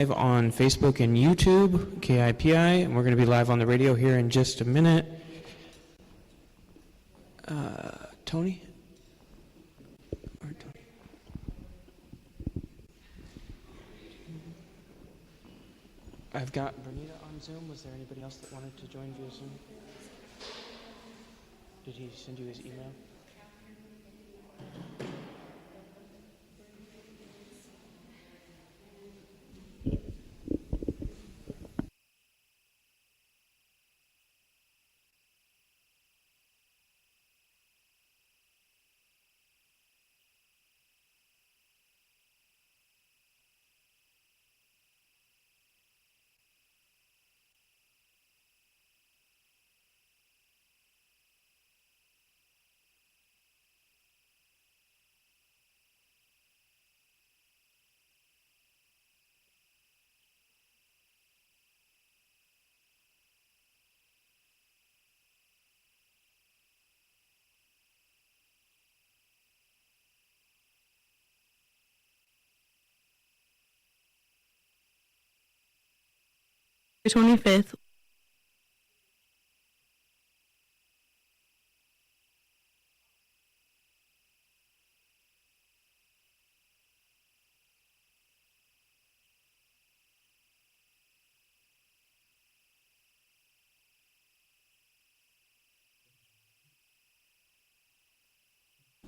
Live on Facebook and YouTube, KIPI, and we're going to be live on the radio here in just a minute. Tony? Or Tony? I've got Bernita on Zoom. Was there anybody else that wanted to join via Zoom? Did he send you his email? The 25th.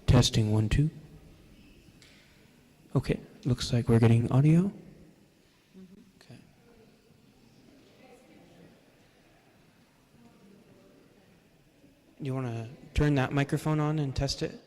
Testing 1, 2. Okay, looks like we're getting audio. Okay. You want to turn that microphone on and test it?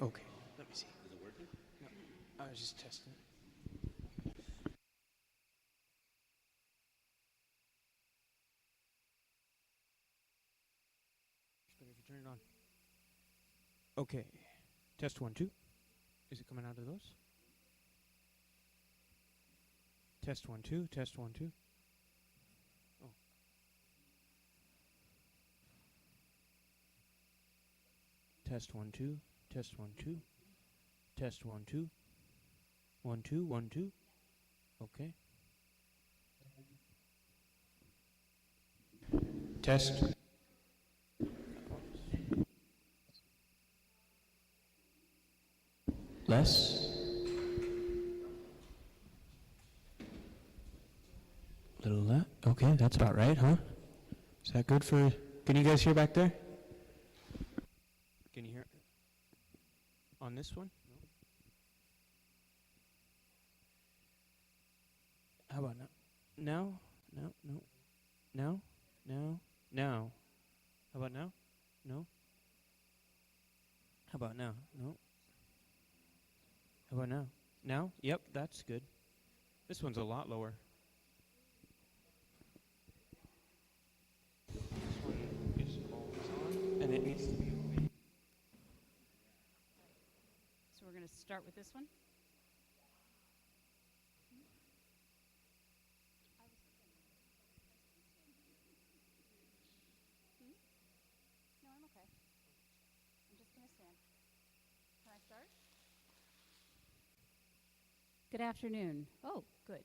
Okay, let me see. Is it working? No, I was just testing it. But if you turn it on. Okay, test 1, 2. Is it coming out of those? Test 1, 2, test 1, 2. Oh. Test 1, 2. Test 1, 2. Test 1, 2. 1, 2, 1, 2. Okay. Test. Less. Little less. Okay, that's about right, huh? Is that good for... Can you guys hear back there? Can you hear on this one? No. How about now? No, no, no. No, no, no. How about now? No. How about now? No. How about now? Now? Yep, that's good. This one's a lot lower. This one is always on, and it needs to be away. So we're going to start with this one. No, I'm okay. I'm just going to stand. Can I start? Good afternoon. Oh, good.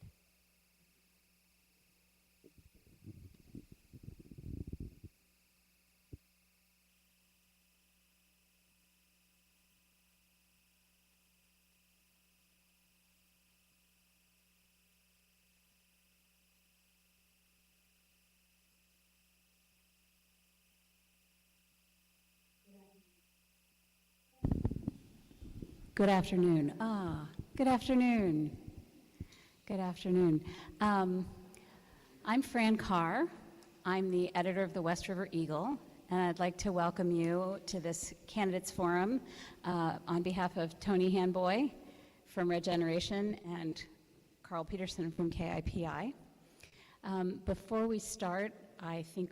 Good afternoon. Good afternoon. Good afternoon. I'm Fran Carr. I'm the editor of the West River Eagle, and I'd like to welcome you to this Candidates Forum on behalf of Tony Hanboy from Red Generation and Carl Peterson from KIPI. Before we start, I think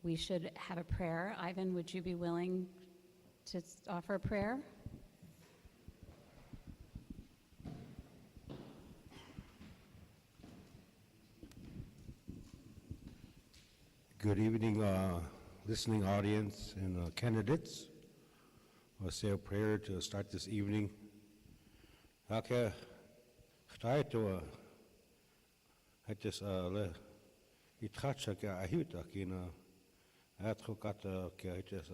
we should have a prayer. Ivan, would you be willing to offer a prayer? Good evening, listening audience and candidates. I'll say a prayer to start this evening. Okay, try to I just le itchacha ke ahuta kina atkokata ke just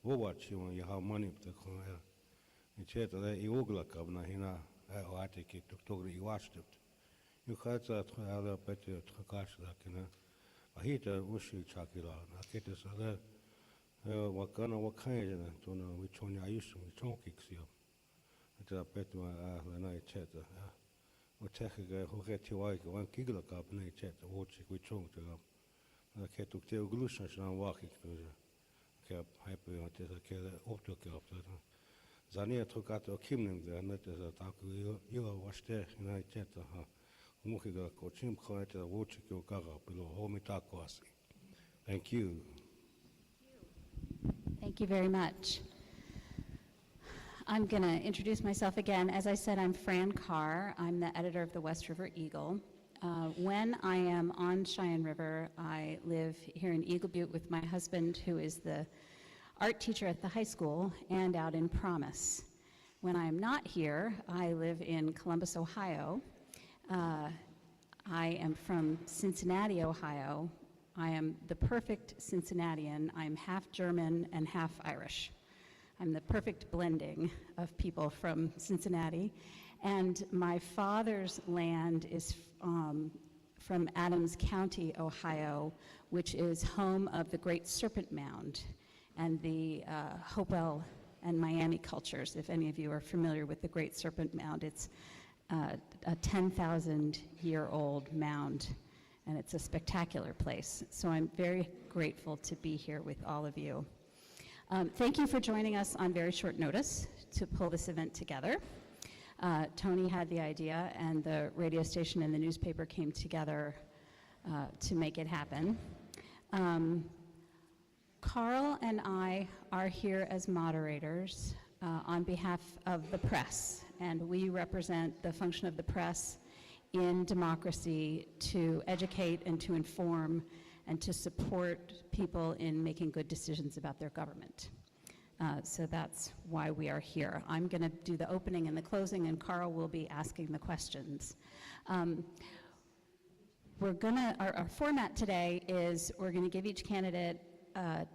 watch you when you have money to come here. It's here to iogla kabna hina oate ke to you watched it. You had to have a better takash that kina. Ahita ushi chakila na kete sala wakana wakaya na tuna wichoni ayusu wichonki ksio ata petu na cheta o tekega hogeti waika wan kigla kap na cheta wochi wichong tega na ketu te uglusha shna waki ktuja ke hype o te ke opto ke opto zania trokato kimnem de na te taku yo washte na cheta ha Mukiga kochim khoete wochikyo kaga pilo homitakwasi. Thank you. Thank you very much. I'm going to introduce myself again. As I said, I'm Fran Carr. I'm the editor of the West River Eagle. When I am on Cheyenne River, I live here in Eagle Butte with my husband, who is the art teacher at the high school, and out in Promise. When I am not here, I live in Columbus, Ohio. I am from Cincinnati, Ohio. I am the perfect Cincinnatian. I'm half German and half Irish. I'm the perfect blending of people from Cincinnati. And my father's land is from Adams County, Ohio, which is home of the Great Serpent Mound and the Hopewell and Miami cultures. If any of you are familiar with the Great Serpent Mound, it's a 10,000-year-old mound, and it's a spectacular place. So I'm very grateful to be here with all of you. Thank you for joining us on very short notice to pull this event together. Tony had the idea, and the radio station and the newspaper came together to make it happen. Carl and I are here as moderators on behalf of the press, and we represent the function of the press in democracy to educate and to inform and to support people in making good decisions about their government. So that's why we are here. I'm going to do the opening and the closing, and Carl will be asking the questions. Our format today is we're going to give each candidate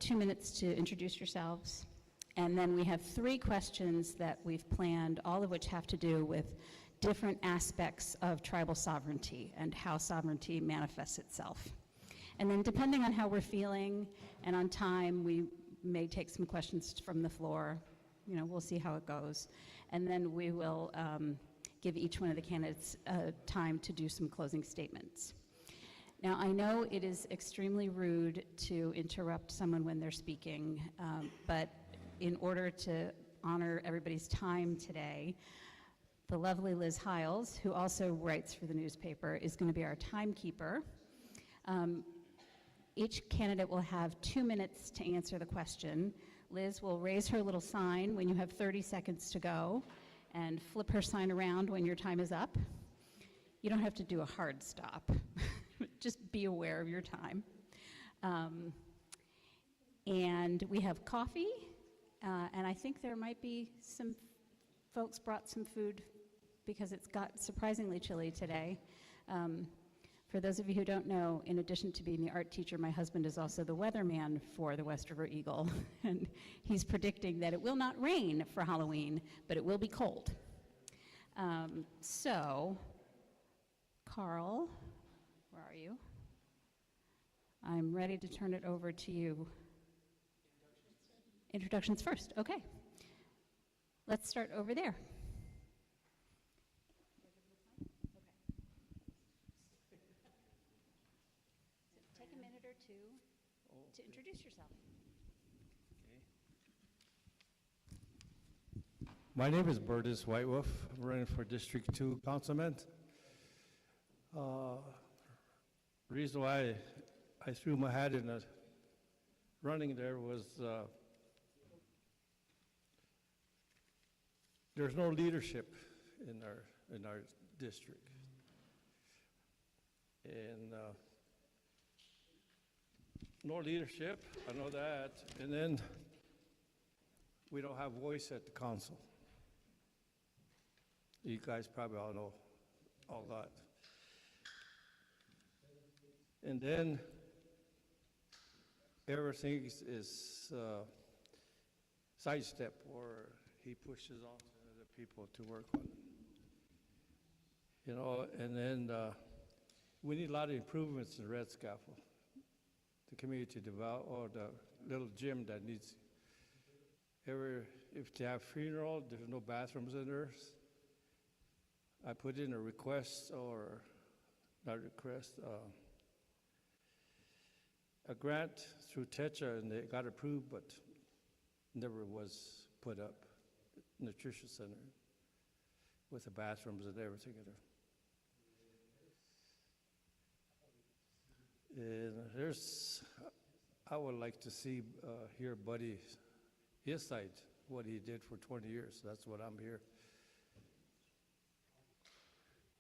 2 minutes to introduce yourselves. And then we have 3 questions that we've planned, all of which have to do with different aspects of tribal sovereignty and how sovereignty manifests itself. And then depending on how we're feeling and on time, we may take some questions from the floor. You know, we'll see how it goes. And then we will give each one of the candidates time to do some closing statements. Now, I know it is extremely rude to interrupt someone when they're speaking, but in order to honor everybody's time today, the lovely Liz Hiles, who also writes for the newspaper, is going to be our timekeeper. Each candidate will have 2 minutes to answer the question. Liz will raise her little sign when you have 30 seconds to go and flip her sign around when your time is up. You don't have to do a hard stop. Just be aware of your time. And we have coffee. And I think there might be some folks brought some food because it's got surprisingly chilly today. For those of you who don't know, in addition to being the art teacher, my husband is also the weatherman for the West River Eagle. And he's predicting that it will not rain for Halloween, but it will be cold. So, Carl, where are you? I'm ready to turn it over to you. Introductions first, okay. Let's start over there. Take a minute or two to introduce yourself. My name is Burtis Whitewolf. I'm running for District 2 councilman. Reason why I threw my hat in the running there was there's no leadership in our district, and no leadership, I know that, and then we don't have voice at the council. You guys probably all know all that. And then everything is sidestep, or he pushes on to other people to work on it. You know, and then we need a lot of improvements in Red Scaffold. The community develop, or the little gym that needs, if they have funeral, there's no bathrooms in there. I put in a request, or not request, a grant through TETRA, and they got approved, but never was put up. Nutrition center with the bathrooms and everything in there. And I would like to see, hear Buddy, his side, what he did for 20 years. That's what I'm here.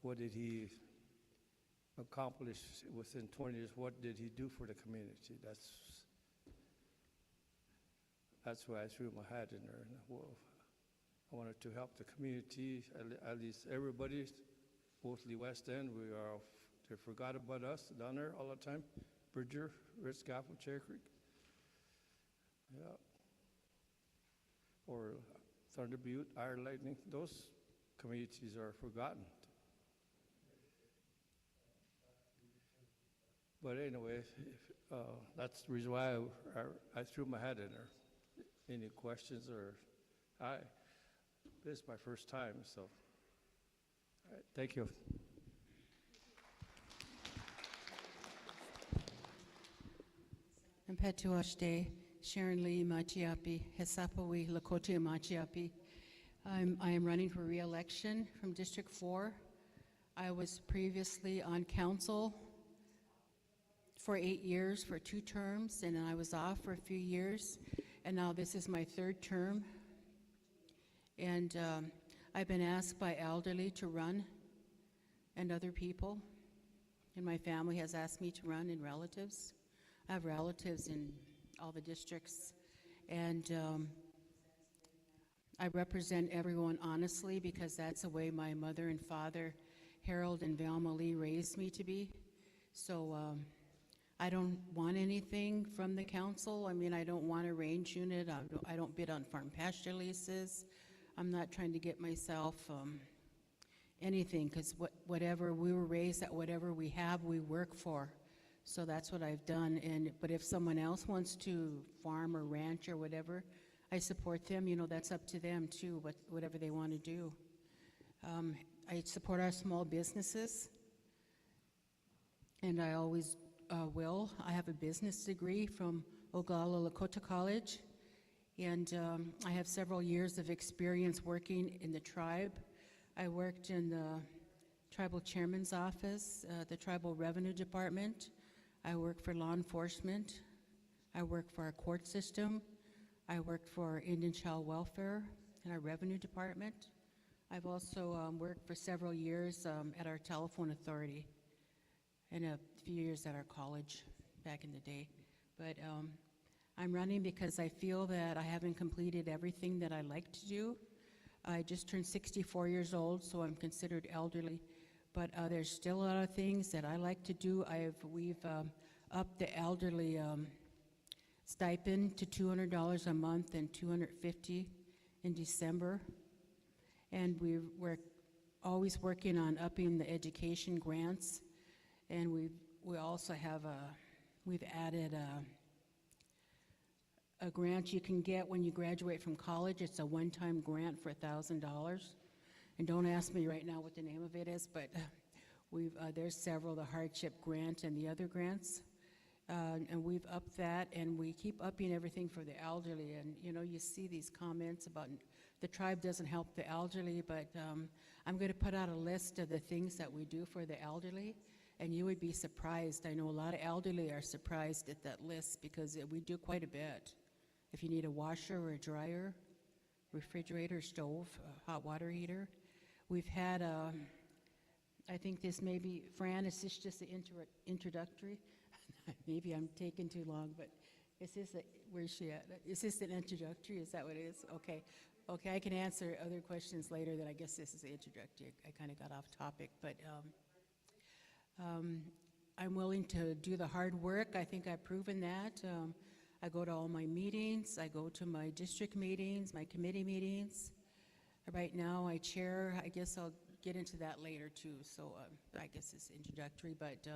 What did he accomplish within 20 years? What did he do for the community? That's why I threw my hat in there. And, well, I wanted to help the community, at least everybody, mostly West End. They forgot about us down there all the time. Bridger, Red Scaffold, Cherry Creek. Yeah. Or Thunder Butte, Iron Lightning. Those communities are forgotten. But anyway, that's the reason why I threw my hat in there. Any questions, or this is my first time, so all right, thank you. Impetuoste, Sharon Lee Machiapi, Hesapawi Lakota Machiapi. I am running for re-election from District 4. I was previously on council for 8 years for 2 terms, and then I was off for a few years, and now this is my 3rd term. And I've been asked by elderly to run, and other people, and my family has asked me to run, and relatives. I have relatives in all the districts, and I represent everyone honestly, because that's the way my mother and father, Harold and Velma Lee, raised me to be. So I don't want anything from the council. I mean, I don't want a range unit. I don't bid on farm pasture leases. I'm not trying to get myself anything, because whatever we were raised at, whatever we have, we work for. So that's what I've done. But if someone else wants to farm or ranch or whatever, I support them. You know, that's up to them too, whatever they want to do. I support our small businesses, and I always will. I have a business degree from Oglala Lakota College, and I have several years of experience working in the tribe. I worked in the tribal chairman's office, the tribal revenue department. I worked for law enforcement. I worked for our court system. I worked for Indian Child Welfare in our revenue department. I've also worked for several years at our telephone authority, and a few years at our college back in the day. But I'm running because I feel that I haven't completed everything that I like to do. I just turned 64 years old, so I'm considered elderly. But there's still a lot of things that I like to do. We've upped the elderly stipend to $200 a month and $250 in December. And we're always working on upping the education grants. And we also have we've added a grant you can get when you graduate from college. It's a one-time grant for $1,000. And don't ask me right now what the name of it is, but there's several, the hardship grant and the other grants. And we've upped that, and we keep upping everything for the elderly. And you know, you see these comments about the tribe doesn't help the elderly, but I'm going to put out a list of the things that we do for the elderly, and you would be surprised. I know a lot of elderly are surprised at that list, because we do quite a bit. If you need a washer or a dryer, refrigerator, stove, hot water heater. We've had, I think this may be, Fran, is this just the introductory? maybe I'm taking too long, but is this, where's she at? Is this an introductory? Is that what it is? Okay. Okay, I can answer other questions later that I guess this is the introductory. I kind of got off topic, but I'm willing to do the hard work. I think I've proven that. I go to all my meetings. I go to my district meetings, my committee meetings. Right now, I chair. I guess I'll get into that later too. So I guess it's introductory, but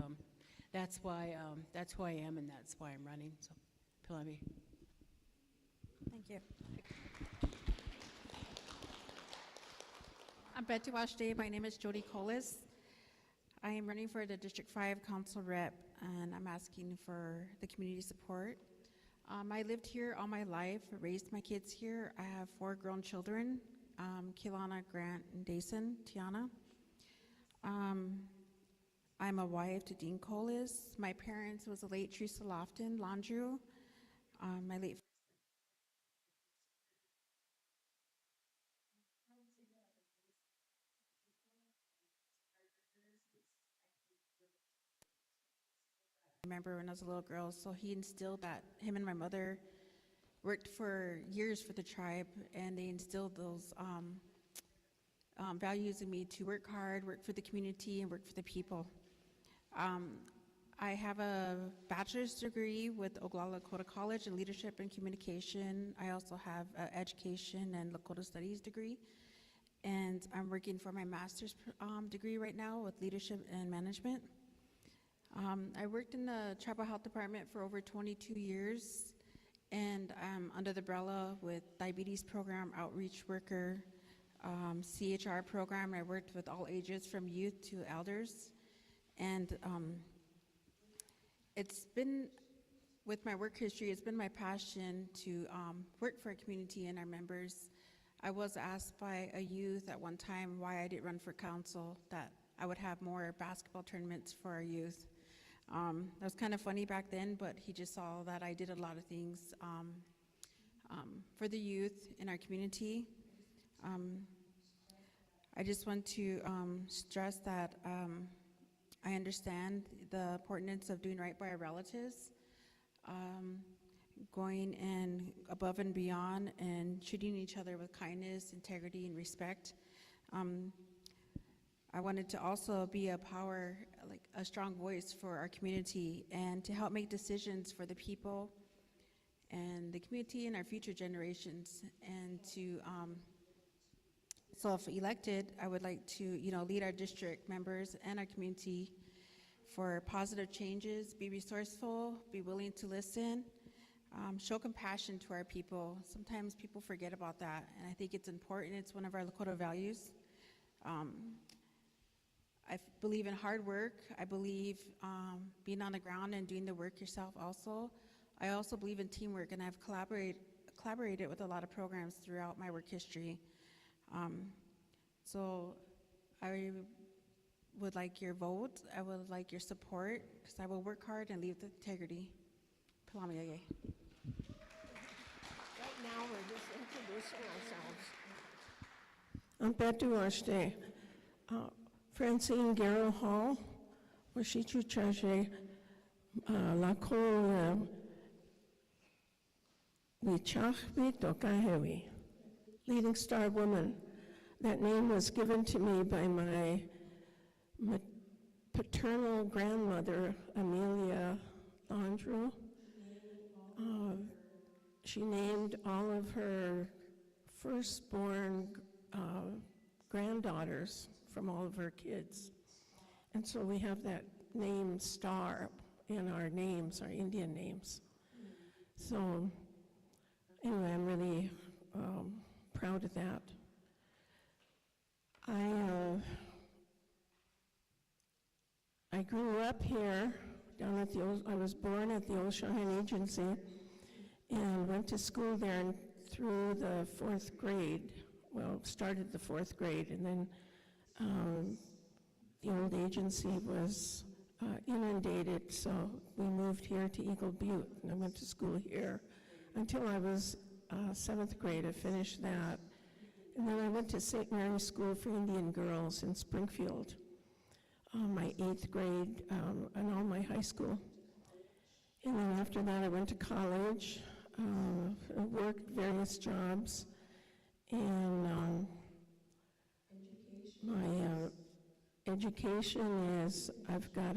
that's why that's who I am, and that's why I'm running. So, Pilami. Thank you. I'm Betty Washday. My name is Jody Colas. I am running for the District 5 Council Rep, and I'm asking for the community support. I lived here all my life, raised my kids here. I have 4 grown children, Kilana, Grant, and Dason, Tiana. I'm a wife to Dean Colas. My parents was the late Teresa Lofton, Landrew. My late I remember when I was a little girl, so he instilled that. Him and my mother worked for years for the tribe, and they instilled those values in me to work hard, work for the community, and work for the people. I have a bachelor's degree with Oglala Lakota College in Leadership and Communication. I also have an Education and Lakota Studies degree, and I'm working for my master's degree right now with Leadership and Management. I worked in the tribal health department for over 22 years, and I'm under the umbrella with diabetes program, outreach worker, CHR program. I worked with all ages from youth to elders, and it's been, with my work history, it's been my passion to work for our community and our members. I was asked by a youth at one time why I didn't run for council, that I would have more basketball tournaments for our youth. That was kind of funny back then, but he just saw that I did a lot of things for the youth in our community. I just want to stress that I understand the importance of doing right by our relatives, going and above and beyond and treating each other with kindness, integrity, and respect. I wanted to also be a power, like a strong voice for our community, and to help make decisions for the people and the community and our future generations. And to, so if elected, I would like to, lead our district members and our community for positive changes, be resourceful, be willing to listen, show compassion to our people. Sometimes people forget about that, and I think it's important. It's one of our Lakota values. I believe in hard work. I believe being on the ground and doing the work yourself also. I also believe in teamwork, and I've collaborated with a lot of programs throughout my work history. So I would like your vote. I would like your support, because I will work hard and lead with integrity. Palamiage. Right now, we're just introducing ourselves. I'm Betty Washday. Francine Garrow Hall, Washichu Chache, Lako Wichachbi Tokahewi, leading star woman. That name was given to me by my paternal grandmother, Amelia Landrew. She named all of her firstborn granddaughters from all of her kids. And so we have that name star in our names, our Indian names. So anyway, I'm really proud of that. I grew up here down at I was born at the Old Cheyenne Agency and went to school there and through the 4th grade. Well, started the 4th grade, and then the old agency was inundated, so we moved here to Eagle Butte, and I went to school here until I was 7th grade. I finished that, and then I went to St. Mary's School for Indian Girls in Springfield, my 8th grade, and all my high school. And then after that, I went to college, worked various jobs, and my education is, I've got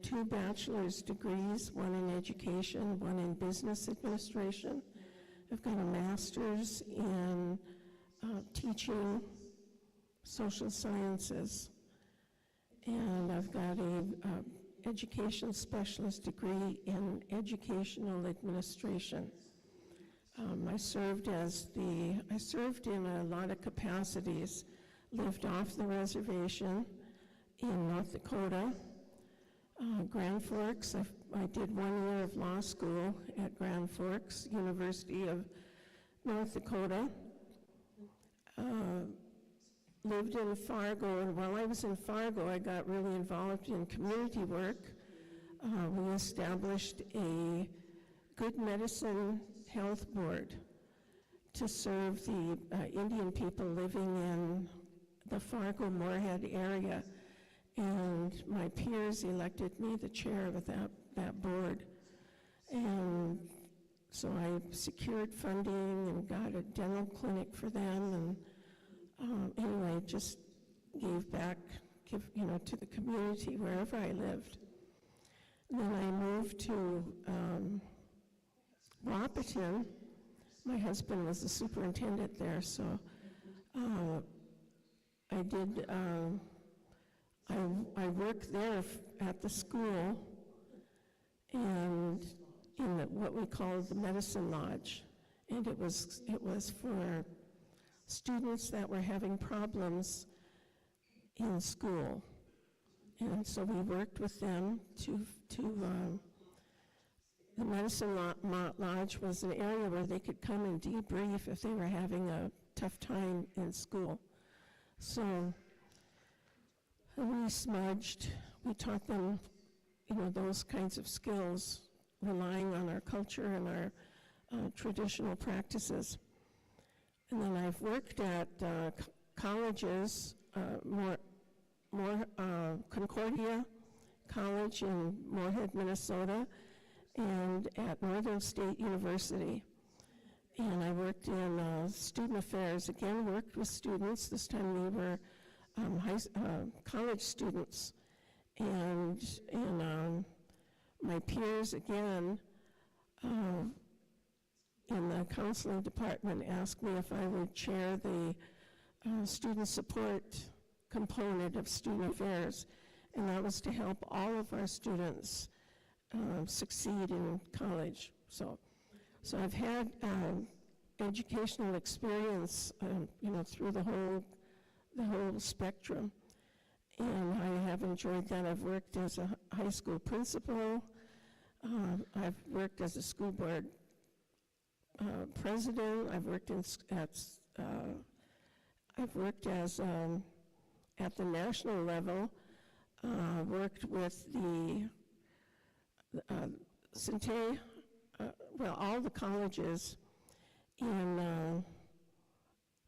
2 bachelor's degrees, one in education, one in business administration. I've got a master's in teaching social sciences, and I've got a education specialist degree in educational administration. I served in a lot of capacities, lived off the reservation in North Dakota, Grand Forks. I did 1 year of law school at Grand Forks, University of North Dakota. Lived in Fargo, and while I was in Fargo, I got really involved in community work. We established a Good Medicine Health Board to serve the Indian people living in the Fargo-Moorhead area, and my peers elected me the chair of that board. And so I secured funding and got a dental clinic for them, and anyway, just gave back, to the community wherever I lived. And then I moved to Wahpeton. My husband was the superintendent there, so I worked there at the school and in what we call the medicine lodge, and it was for students that were having problems in school, and so we worked with them to the medicine lodge was an area where they could come and debrief if they were having a tough time in school. So we smudged, we taught them, those kinds of skills, relying on our culture and our traditional practices. And then I've worked at colleges, Concordia College in Moorhead, Minnesota, and at Northern State University. And I worked in student affairs, again worked with students. This time they were college students. And my peers, again, in the counseling department asked me if I would chair the student support component of student affairs, and that was to help all of our students succeed in college. So I've had educational experience, through the whole spectrum, and I have enjoyed that. I've worked as a high school principal. I've worked as a school board president. I've worked at the national level. Worked with the Sinte, all the colleges in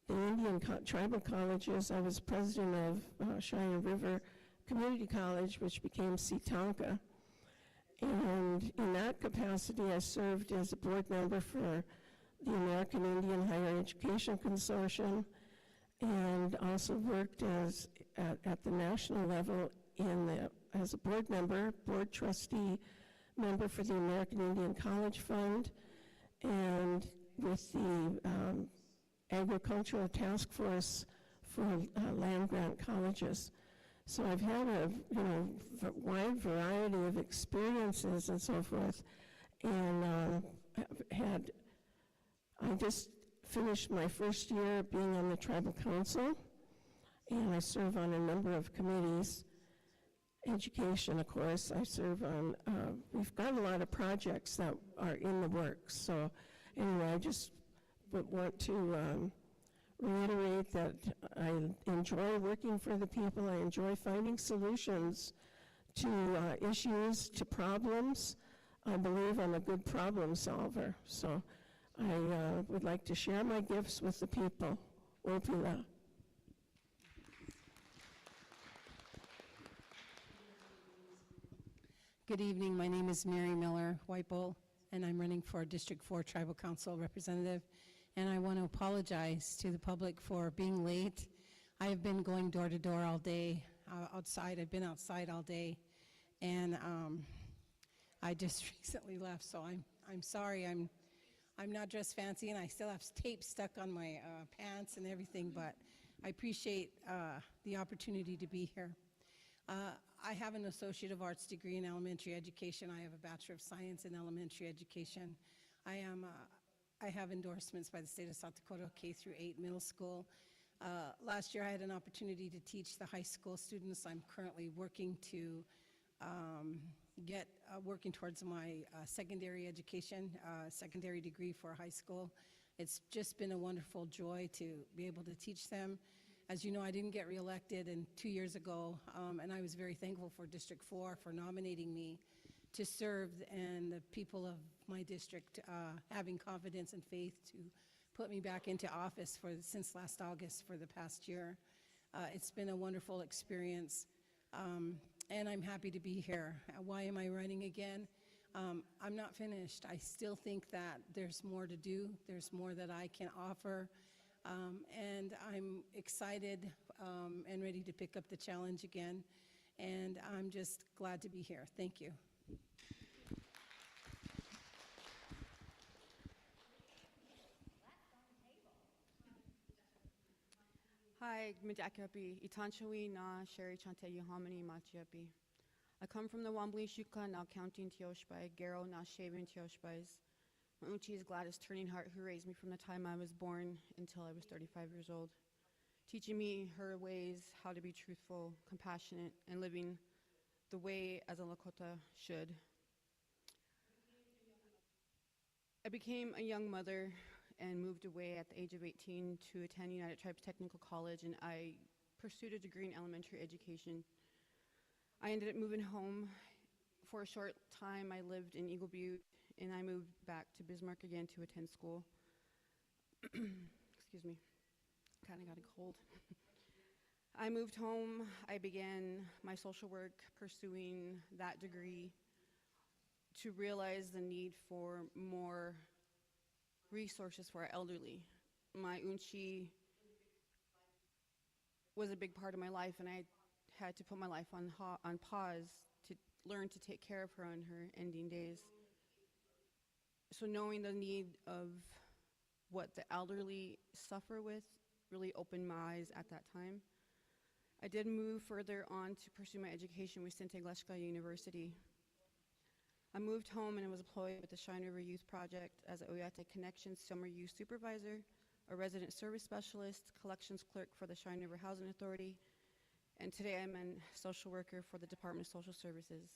the Indian tribal colleges. I was president of Cheyenne River Community College, which became Setonka. And in that capacity, I served as a board member for the American Indian Higher Education Consortium, and also worked at the national level as a board member, board trustee member for the American Indian College Fund, and with the Agricultural Task Force for land grant colleges. So I've had a wide variety of experiences and so forth, and I just finished my first year being on the tribal council, and I serve on a number of committees. Education, of course, I serve on, we've got a lot of projects that are in the works. So anyway, I just would want to reiterate that I enjoy working for the people. I enjoy finding solutions to issues, to problems. I believe I'm a good problem solver. So I would like to share my gifts with the people. Opila. Good evening. My name is Mary Miller Whitebull, and I'm running for District 4 Tribal Council Representative. And I want to apologize to the public for being late. I have been going door to door all day outside. I've been outside all day, and I just recently left, so I'm sorry. I'm not dressed fancy, and I still have tape stuck on my pants and everything, but I appreciate the opportunity to be here. I have an Associate of Arts degree in elementary education. I have a Bachelor of Science in elementary education. I have endorsements by the state of South Dakota K through 8 middle school. Last year I had an opportunity to teach the high school students. I'm currently working to working towards my secondary education, secondary degree for high school. It's just been a wonderful joy to be able to teach them. As you know, I didn't get reelected 2 years ago, and I was very thankful for District 4 for nominating me to serve, and the people of my district having confidence and faith to put me back into office since last August for the past year. It's been a wonderful experience, and I'm happy to be here. Why am I running again? I'm not finished. I still think that there's more to do. There's more that I can offer. And I'm excited and ready to pick up the challenge again. And I'm just glad to be here. Thank you. Hi, Midakiapi, Itanchawi na Sherry Chante Yohamani Machiapi. I come from the Wambli Shuka, now counting Tioshbai, Garo, now shaving Tioshbais. My Unchi is Gladys Turning Heart, who raised me from the time I was born until I was 35 years old, teaching me her ways, how to be truthful, compassionate, and living the way as a Lakota should. I became a young mother and moved away at the age of 18 to attend United Tribes Technical College, and I pursued a degree in elementary education. I ended up moving home. For a short time, I lived in Eagle Butte, and I moved back to Bismarck again to attend school. Excuse me, kind of got a cold. I moved home. I began my social work, pursuing that degree to realize the need for more resources for our elderly. My Unchi was a big part of my life, and I had to put my life on pause to learn to take care of her on her ending days. So knowing the need of what the elderly suffer with really opened my eyes at that time. I did move further on to pursue my education with Sinte Gleshka University. I moved home and was employed with the Cheyenne River Youth Project as an Oyate Connections Summer Youth Supervisor, a resident service specialist, collections clerk for the Cheyenne River Housing Authority, and today I'm a social worker for the Department of Social Services.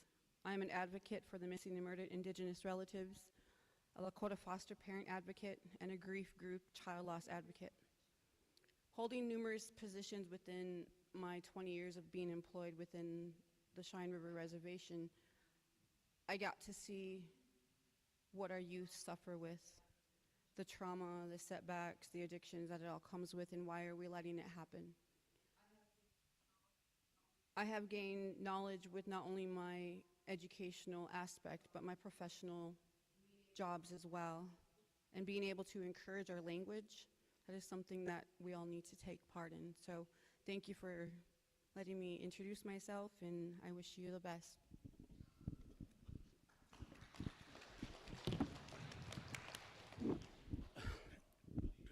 I am an advocate for the missing and murdered Indigenous relatives, a Lakota foster parent advocate, and a grief group child loss advocate. Holding numerous positions within my 20 years of being employed within the Cheyenne River Reservation, I got to see what our youth suffer with, the trauma, the setbacks, the addictions that it all comes with, and why are we letting it happen. I have gained knowledge with not only my educational aspect, but my professional jobs as well. And being able to encourage our language, that is something that we all need to take part in. So thank you for letting me introduce myself, and I wish you the best.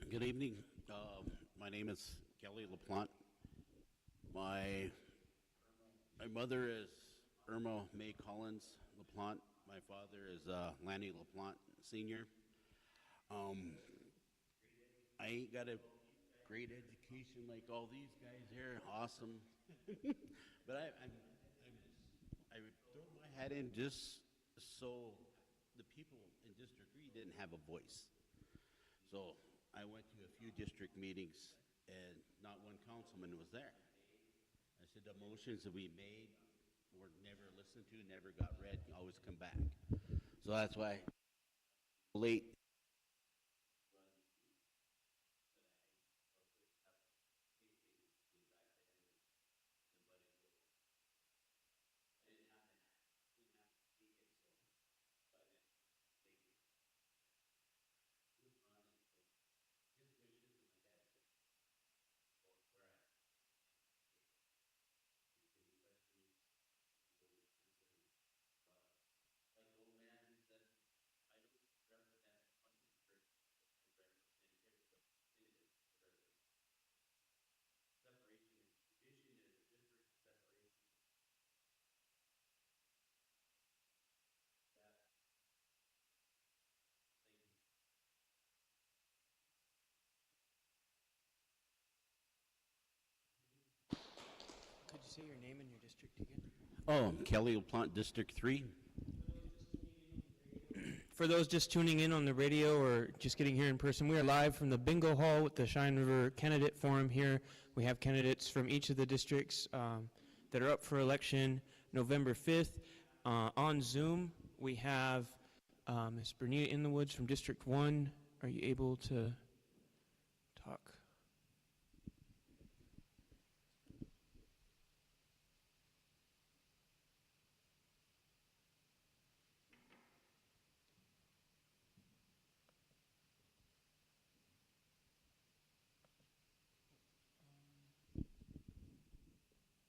Good evening. My name is Kelly LaPlante. My mother is Irma May Collins LaPlante. My father is Lanny LaPlante Sr. I ain't got a great education like all these guys here. Awesome. But I would throw my hat in just so the people in District 3 didn't have a voice. So I went to a few district meetings, and not one councilman was there. I said the motions that we made were never listened to, never got read, always come back. So that's why late. say your name and your district again? Oh, Kelly LaPlante, District 3. For those just tuning in on the radio or just getting here in person, we are live from the bingo hall with the Cheyenne River Candidate Forum here. We have candidates from each of the districts that are up for election November 5th. On Zoom, we have Ms. Bernita In the Woods from District 1. Are you able to talk?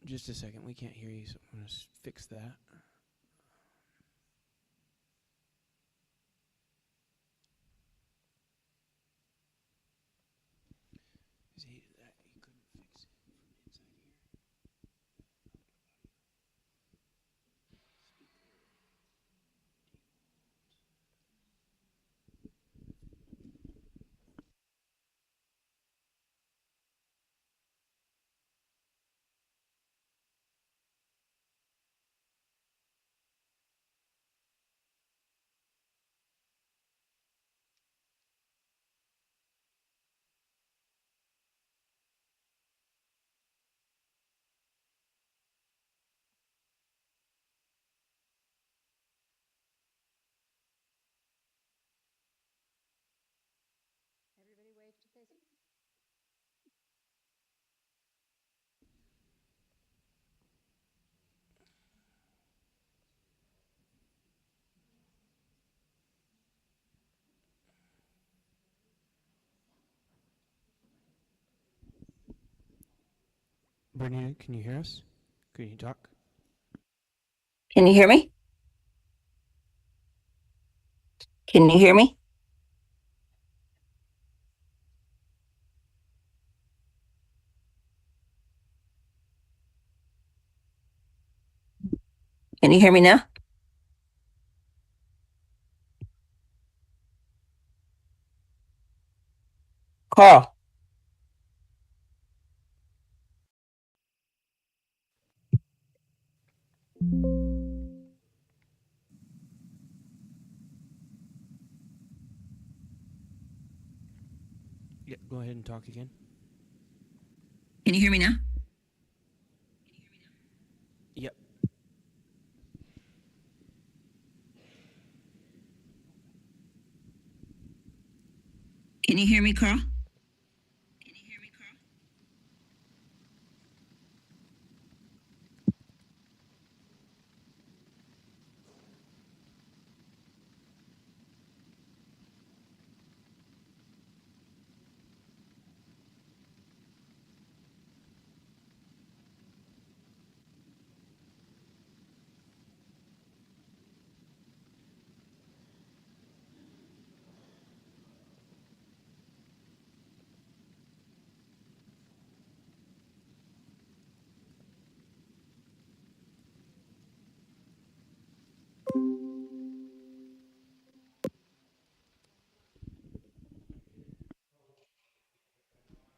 Just a second, we can't hear you, so I'm going to fix that. See, that you couldn't fix it from inside here. Bernita, can you hear us? Can you talk? Can you hear me? Can you hear me? Can you hear me now? Carl. Yeah, go ahead and talk again. Can you hear me now? Yep. Can you hear me, Carl?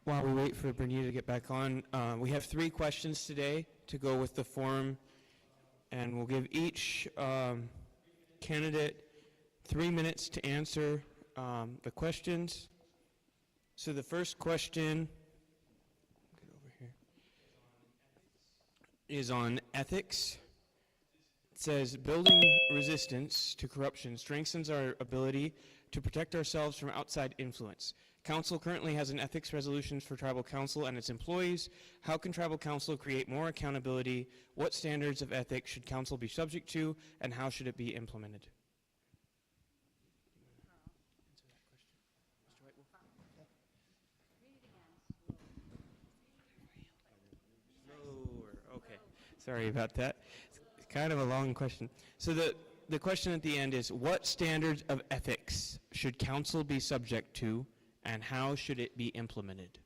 While we wait for Bernita to get back on, we have 3 questions today to go with the forum, and we'll give each candidate 3 minutes to answer the questions. So the first question get over here, is on ethics. It says, building resistance to corruption strengthens our ability to protect ourselves from outside influence. Council currently has an ethics resolution for Tribal Council and its employees. How can Tribal Council create more accountability? What standards of ethics should Council be subject to, and how should it be implemented? Slower. Okay. Sorry about that. It's kind of a long question. So the question at the end is, what standards of ethics should Council be subject to, and how should it be implemented?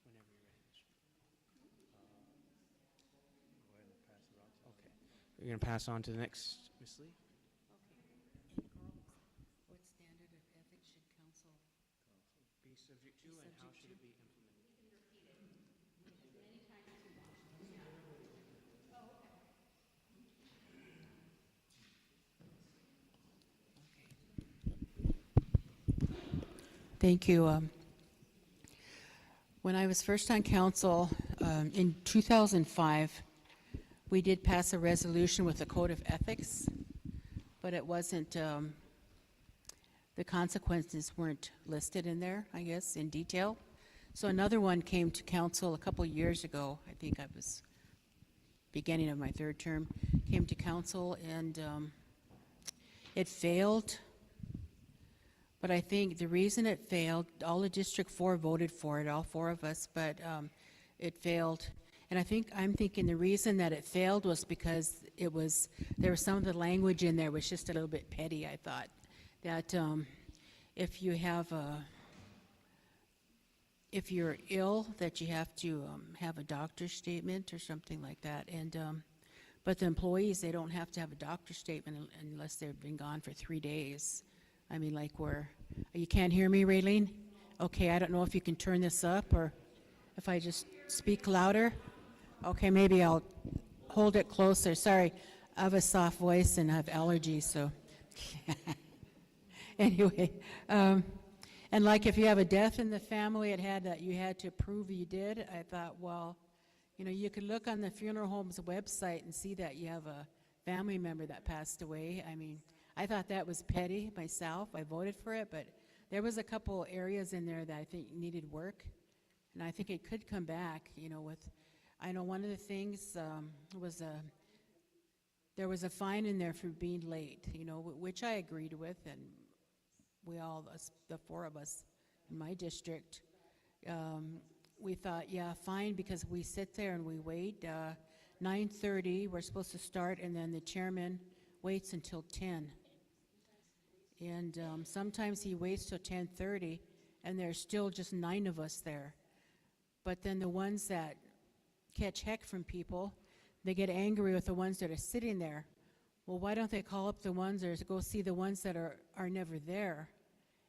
Whenever you're ready. Okay. We're going to pass on to the next, Ms. Lee. What standard of ethics should council Be subject to, and how should it be implemented? Thank you. When I was first on council in 2005, we did pass a resolution with a code of ethics, but it wasn't, the consequences weren't listed in there, I guess, in detail. So another one came to council a couple years ago. I think I was beginning of my third term, came to council, and it failed. But I think the reason it failed, all of District 4 voted for it, all 4 of us, but it failed. And I'm thinking the reason that it failed was because there was some of the language in there was just a little bit petty, I thought. That if you have if you're ill, that you have to have a doctor's statement or something like that. And but the employees, they don't have to have a doctor's statement unless they've been gone for 3 days. I mean, like you can't hear me, Raylene? Okay, I don't know if you can turn this up or if I just speak louder. Okay, maybe I'll hold it closer. Sorry, I have a soft voice and I have allergies, so. Anyway, and like if you have a death in the family, you had to prove you did. I thought, well, you know, you could look on the funeral home's website and see that you have a family member that passed away. I mean, I thought that was petty myself. I voted for it, but there was a couple areas in there that I think needed work, and I think it could come back, you know, I know one of the things was there was a fine in there for being late, you know, which I agreed with, and we all, the 4 of us in my district, we thought, yeah, fine, because we sit there and we wait. 9:30, we're supposed to start, and then the chairman waits until 10. And sometimes he waits till 10:30, and there's still just 9 of us there. But then the ones that catch heck from people, they get angry with the ones that are sitting there. Well, why don't they call up the ones or go see the ones that are never there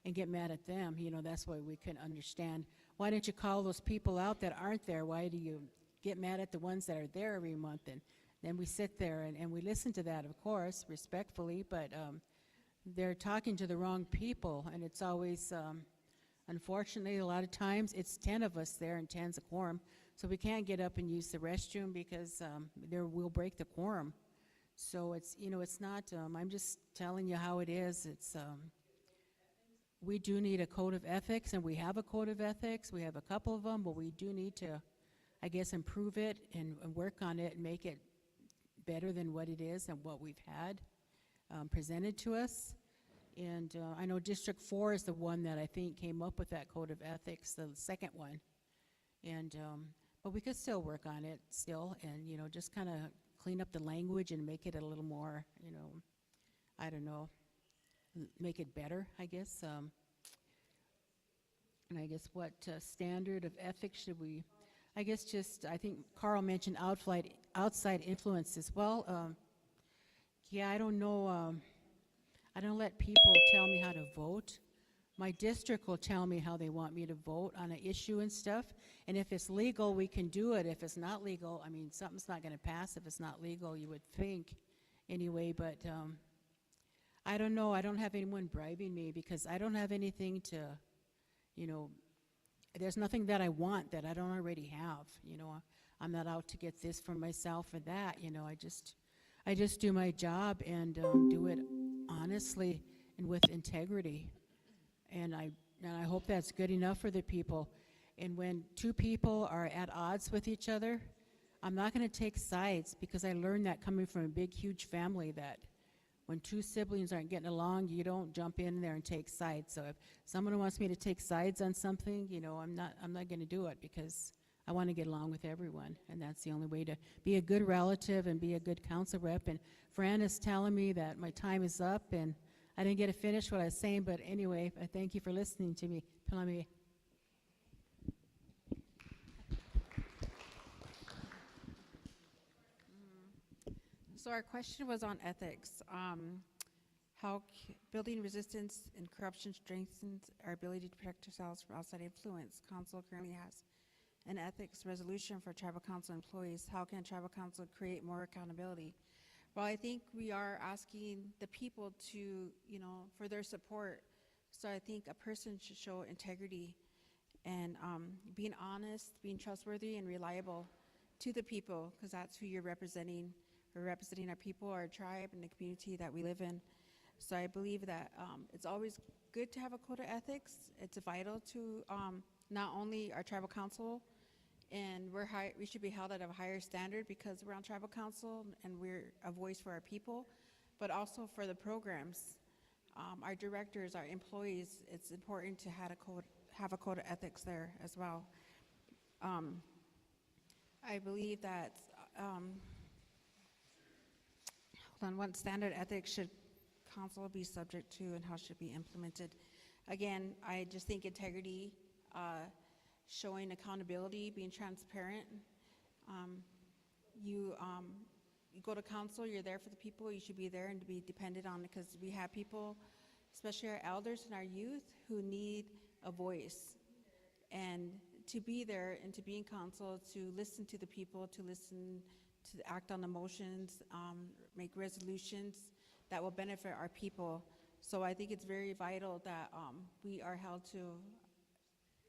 and get mad at them? You know, that's why we couldn't understand. Why don't you call those people out that aren't there? Why do you get mad at the ones that are there every month? And then we sit there and we listen to that, of course, respectfully, but they're talking to the wrong people, and it's always, unfortunately, a lot of times it's 10 of us there and 10's a quorum, so we can't get up and use the restroom because we'll break the quorum. So it's, you know, it's not, I'm just telling you how it is. It's, we do need a code of ethics, and we have a code of ethics. We have a couple of them, but we do need to, I guess, improve it and work on it and make it better than what it is and what we've had presented to us. And I know District 4 is the one that I think came up with that code of ethics, the second one. And, but we could still work on it still, and, you know, just kind of clean up the language and make it a little more, you know, I don't know, make it better, I guess. And I guess what standard of ethics should we, I guess just, I think Carl mentioned outside influences. Well, yeah, I don't know, I don't let people tell me how to vote. My district will tell me how they want me to vote on an issue and stuff. And if it's legal, we can do it. If it's not legal, I mean, something's not going to pass if it's not legal, you would think. Anyway, but I don't know. I don't have anyone bribing me because I don't have anything to, you know, there's nothing that I want that I don't already have. You know, I'm not out to get this for myself or that. You know, I just do my job and do it honestly and with integrity. And I hope that's good enough for the people. And when 2 people are at odds with each other, I'm not going to take sides, because I learned that coming from a big, huge family, that when 2 siblings aren't getting along, you don't jump in there and take sides. So if someone wants me to take sides on something, you know, I'm not going to do it, because I want to get along with everyone. And that's the only way to be a good relative and be a good council rep. And Fran is telling me that my time is up, and I didn't get to finish what I was saying, but anyway, I thank you for listening to me. Palami. So our question was on ethics. How building resistance and corruption strengthens our ability to protect ourselves from outside influence. Council currently has an ethics resolution for tribal council employees. How can tribal council create more accountability? Well, I think we are asking the people to, you know, for their support, So I think a person should show integrity and being honest, being trustworthy and reliable to the people, because that's who you're representing. We're representing our people, our tribe, and the community that we live in. So I believe that it's always good to have a code of ethics. It's vital to not only our tribal council, and we should be held at a higher standard because we're on tribal council and we're a voice for our people, but also for the programs. Our directors, our employees, it's important to have a code of ethics there as well. I believe that what standard ethics should council be subject to and how should be implemented. Again, I just think integrity, showing accountability, being transparent. You go to council, you're there for the people, you should be there and to be dependent on, because we have people, especially our elders and our youth, who need a voice. And to be there and to be in council, to listen to the people, to act on emotions, make resolutions that will benefit our people. So I think it's very vital that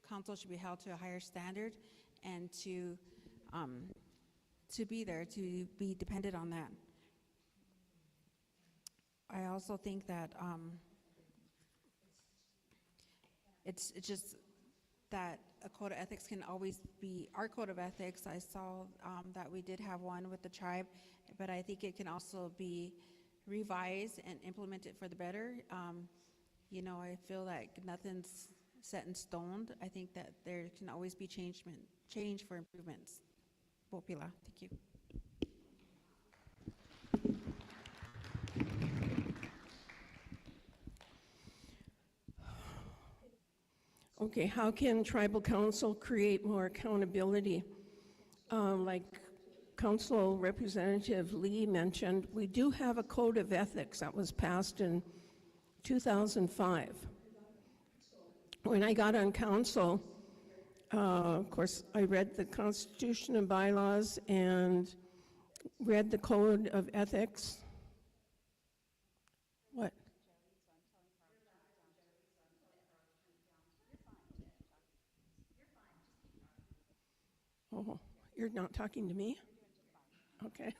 council should be held to a higher standard, and to be there, to be dependent on that. I also think that it's just that a code of ethics can always be our code of ethics. I saw that we did have one with the tribe, but I think it can also be revised and implemented for the better. I feel like nothing's set in stone. I think that there can always be change for improvements. Popila, thank you. Okay, how can tribal council create more accountability? Like Council Representative Lee mentioned, we do have a code of ethics that was passed in 2005. When I got on council, of course, I read the Constitution and bylaws and read the code of ethics. What? Oh, you're not talking to me? Okay.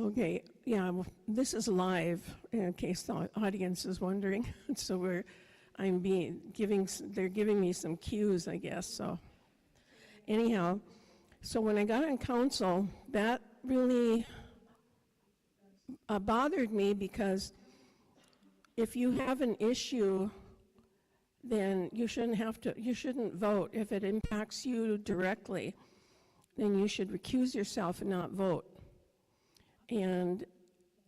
Okay, yeah, well, this is live, in case the audience is wondering. So they're giving me some cues, I guess, so. Anyhow, so when I got on council, that really bothered me, because if you have an issue, then you shouldn't vote. If it impacts you directly, then you should recuse yourself and not vote. And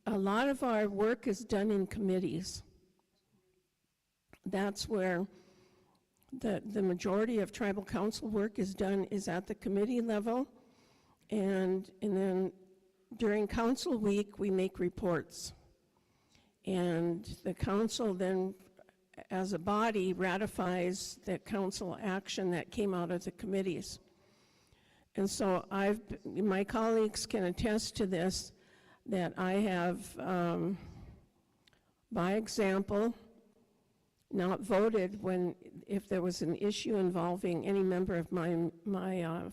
a lot of our work is done in committees. That's where the majority of tribal council work is done, is at the committee level. And then during council week, we make reports. And the council then, as a body, ratifies the council action that came out of the committees. And so my colleagues can attest to this, that I have, by example, not voted if there was an issue involving any member of my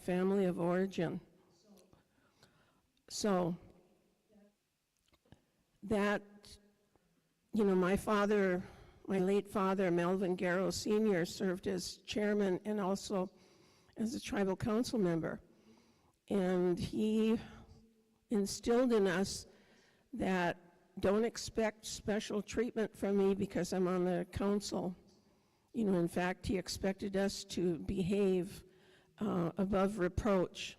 family of origin. So that, my late father, Melvin Garrow Sr., served as chairman and also as a tribal council member. And he instilled in us that don't expect special treatment from me because I'm on the council. In fact, he expected us to behave above reproach.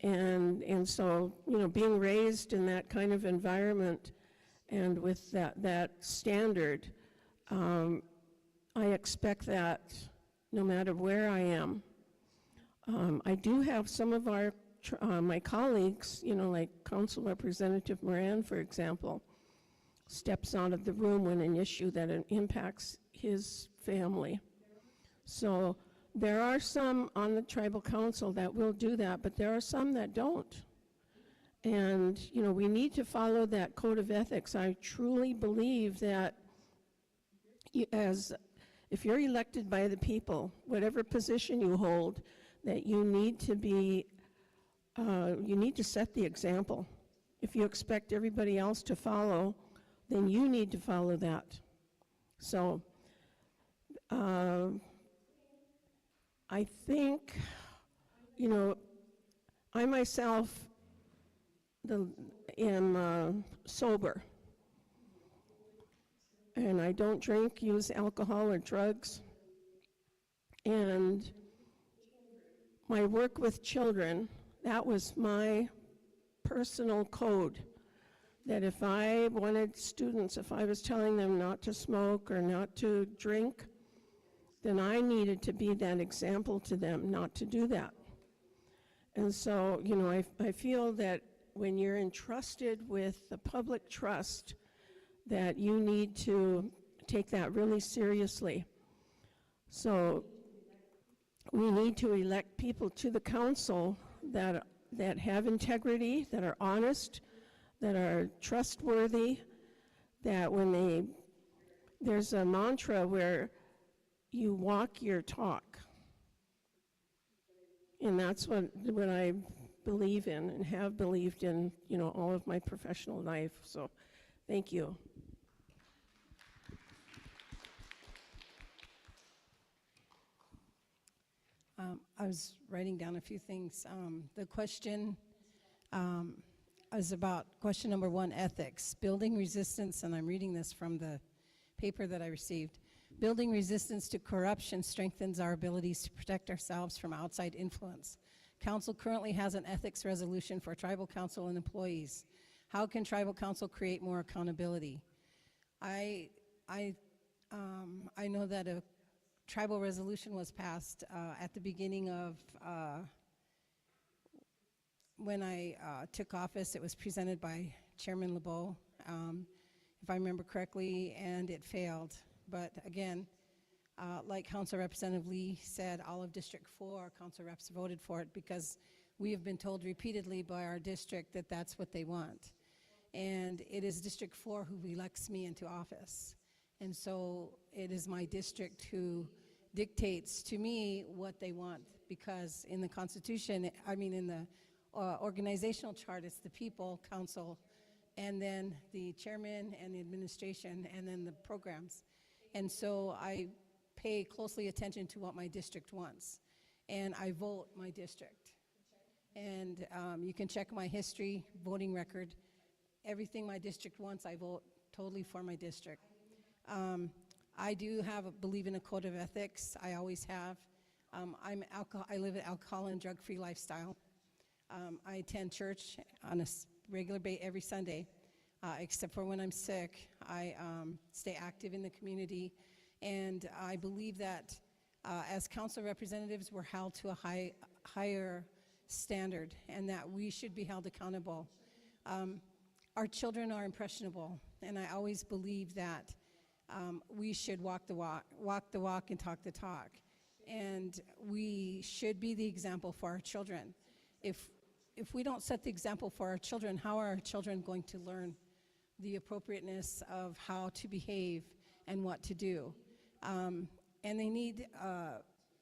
And so, being raised in that kind of environment and with that standard, I expect that no matter where I am. I do have some of my colleagues, like Council Representative Moran, for example, steps out of the room when an issue that impacts his family. So there are some on the tribal council that will do that, but there are some that don't. And, you know, we need to follow that code of ethics. I truly believe that if you're elected by the people, whatever position you hold, that you need to set the example. If you expect everybody else to follow, then you need to follow that. So, I think, you know, I myself am sober, and I don't drink, use alcohol or drugs. And my work with children, that was my personal code, that if I wanted students, if I was telling them not to smoke or not to drink, then I needed to be that example to them not to do that. And so, you know, I feel that when you're entrusted with the public trust, that you need to take that really seriously. So we need to elect people to the council that have integrity, that are honest, that are trustworthy, that when there's a mantra where you walk your talk. And that's what I believe in and have believed in, you know, all of my professional life. So thank you. I was writing down a few things. The question is about question number 1, ethics. Building resistance, and I'm reading this from the paper that I received. Building resistance to corruption strengthens our abilities to protect ourselves from outside influence. Council currently has an ethics resolution for tribal council and employees. How can tribal council create more accountability? I know that a tribal resolution was passed at the beginning of when I took office. It was presented by Chairman LeBeau, if I remember correctly, and it failed. But again, like Council Representative Lee said, all of District 4 council reps voted for it because we have been told repeatedly by our district that that's what they want. And it is District 4 who elects me into office. And so it is my district who dictates to me what they want, because in the Constitution, I mean in the organizational chart, it's the people, council, and then the chairman and the administration, and then the programs. And so I pay closely attention to what my district wants, and I vote my district. And you can check my history, voting record. Everything my district wants, I vote totally for my district. I do believe in a code of ethics. I always have. I live an alcohol and drug-free lifestyle. I attend church on a regular basis every Sunday, except for when I'm sick. I stay active in the community, and I believe that as council representatives, we're held to a higher standard, and that we should be held accountable. Our children are impressionable, and I always believe that we should walk the walk and talk the talk, and we should be the example for our children. If we don't set the example for our children, how are our children going to learn the appropriateness of how to behave and what to do? And they need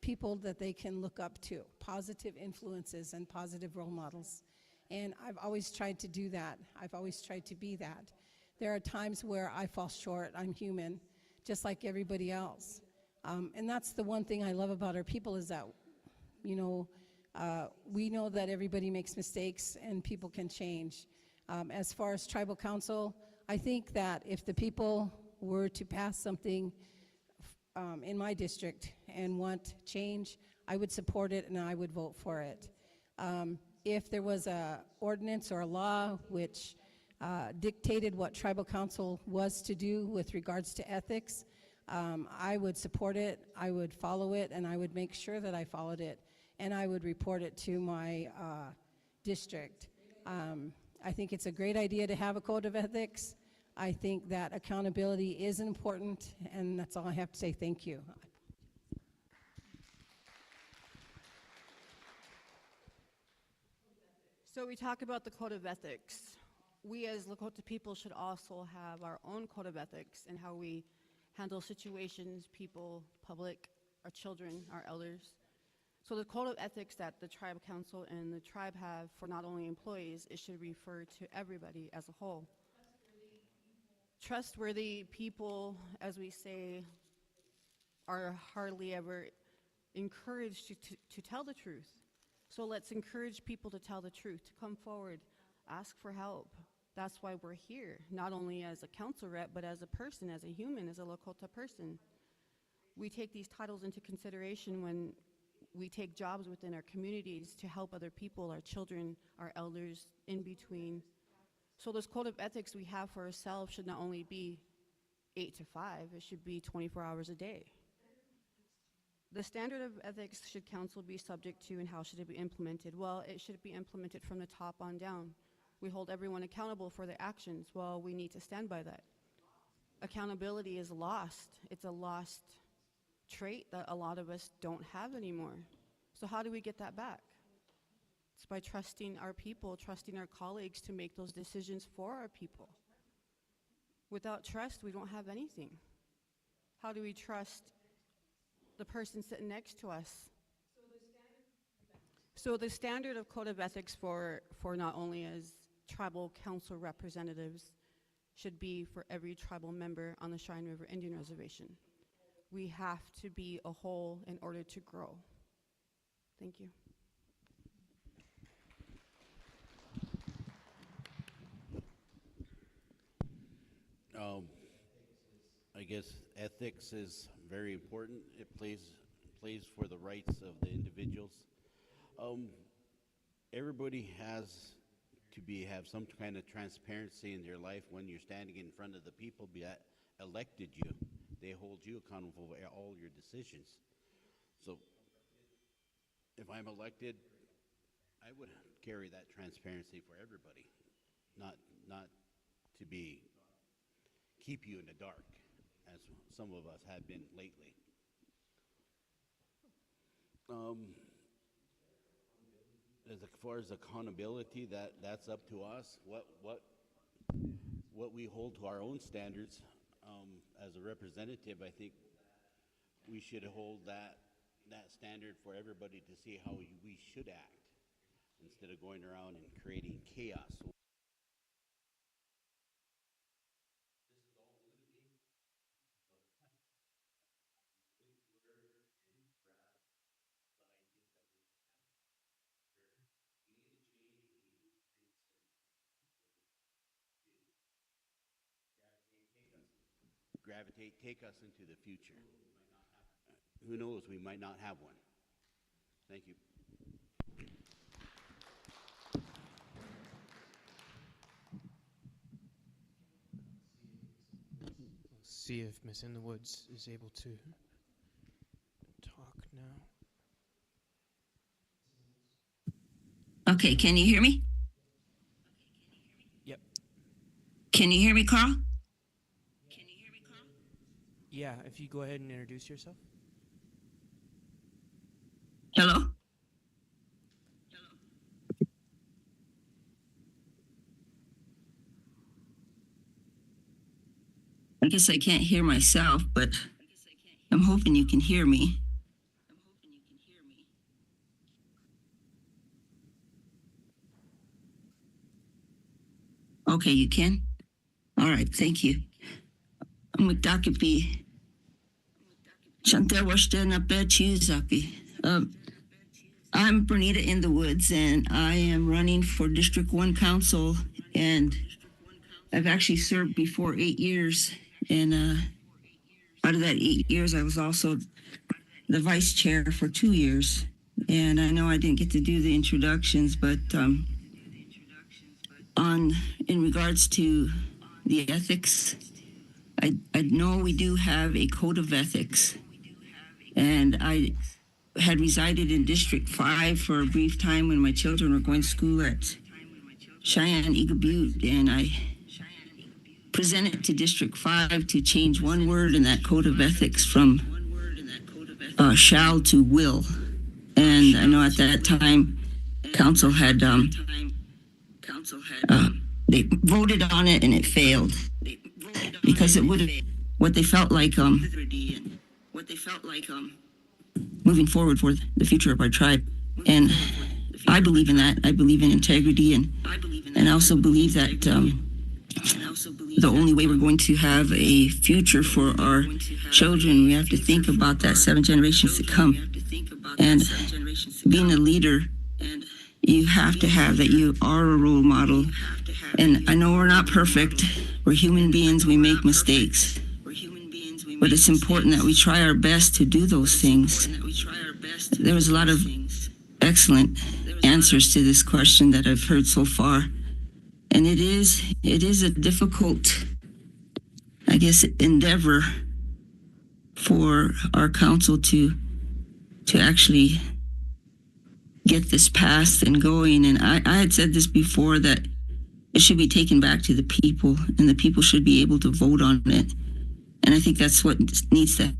people that they can look up to, positive influences and positive role models. And I've always tried to do that. I've always tried to be that. There are times where I fall short. I'm human, just like everybody else. And that's the one thing I love about our people, is that, you know, we know that everybody makes mistakes and people can change. As far as tribal council, I think that if the people were to pass something in my district and want change, I would support it and I would vote for it. If there was a ordinance or a law which dictated what tribal council was to do with regards to ethics, I would support it, I would follow it, and I would make sure that I followed it, and I would report it to my district. I think it's a great idea to have a code of ethics. I think that accountability is important, and that's all I have to say. Thank you. So So we talk about the code of ethics. We as Lakota people should also have our own code of ethics and how we handle situations, people, public, our children, our elders. So the code of ethics that the tribe council and the tribe have for not only employees, it should refer to everybody as a whole. Trustworthy people, as we say, are hardly ever encouraged to tell the truth. So let's encourage people to tell the truth, to come forward, ask for help. That's why we're here, not only as a council rep, but as a person, as a human, as a Lakota person. We take these titles into consideration when we take jobs within our communities to help other people, our children, our elders, in between. So this code of ethics we have for ourselves should not only be 8 to 5, it should be 24 hours a day. The standard of ethics should council be subject to, and how should it be implemented? Well, it should be implemented from the top on down. We hold everyone accountable for their actions. Well, we need to stand by that. Accountability is lost. It's a lost trait that a lot of us don't have anymore. So how do we get that back? It's by trusting our people, trusting our colleagues to make those decisions for our people. Without trust, we don't have anything. How do we trust the person sitting next to us? So the standard of code of ethics for not only as tribal council representatives should be for every tribal member on the Cheyenne River Indian Reservation. We have to be a whole in order to grow. Thank you. I guess ethics is very important. It plays for the rights of the individuals. Everybody has to have some kind of transparency in their life when you're standing in front of the people that elected you. They hold you accountable for all your decisions. So if I'm elected, I would carry that transparency for everybody, not to keep you in the dark, as some of us have been lately. As far as accountability, that's up to us. What we hold to our own standards. As a representative, I think we should hold that standard for everybody to see how we should act instead of going around and creating chaos. Gravitate, take us into the future. Who knows, we might not have one. Thank you. Let's see if Miss In the Woods is able to talk now. Okay, can you hear me? Yep. Can you hear me, Carl? Yeah, if you go ahead and introduce yourself. Hello? I guess I can't hear myself, but I'm hoping you can hear me. Okay, you can? All right, thank you. Mukdakipi. I'm Bernita In the Woods, and I am running for District 1 Council, and I've actually served before 8 years, and out of that 8 years, I was also the vice chair for 2 years, and I know I didn't get to do the introductions, but in regards to the ethics, I know we do have a code of ethics, and I had resided in District 5 for a brief time when my children were going to school at Cheyenne Eagle Butte, and I presented to District 5 to change one word in that code of ethics from shall to will. And I know at that time, council had they voted on it and it failed because it would have what they felt like moving forward for the future of our tribe. And I believe in that. I believe in integrity, and I also believe that the only way we're going to have a future for our children, we have to think about that 7 generations to come. And being a leader, you have to have that you are a role model. And I know we're not perfect. We're human beings. We make mistakes. But it's important that we try our best to do those things. There was a lot of excellent answers to this question that I've heard so far. And it is a difficult, I guess, endeavor for our council to actually get this passed and going. And I had said this before, that it should be taken back to the people, and the people should be able to vote on it. And I think that's what needs to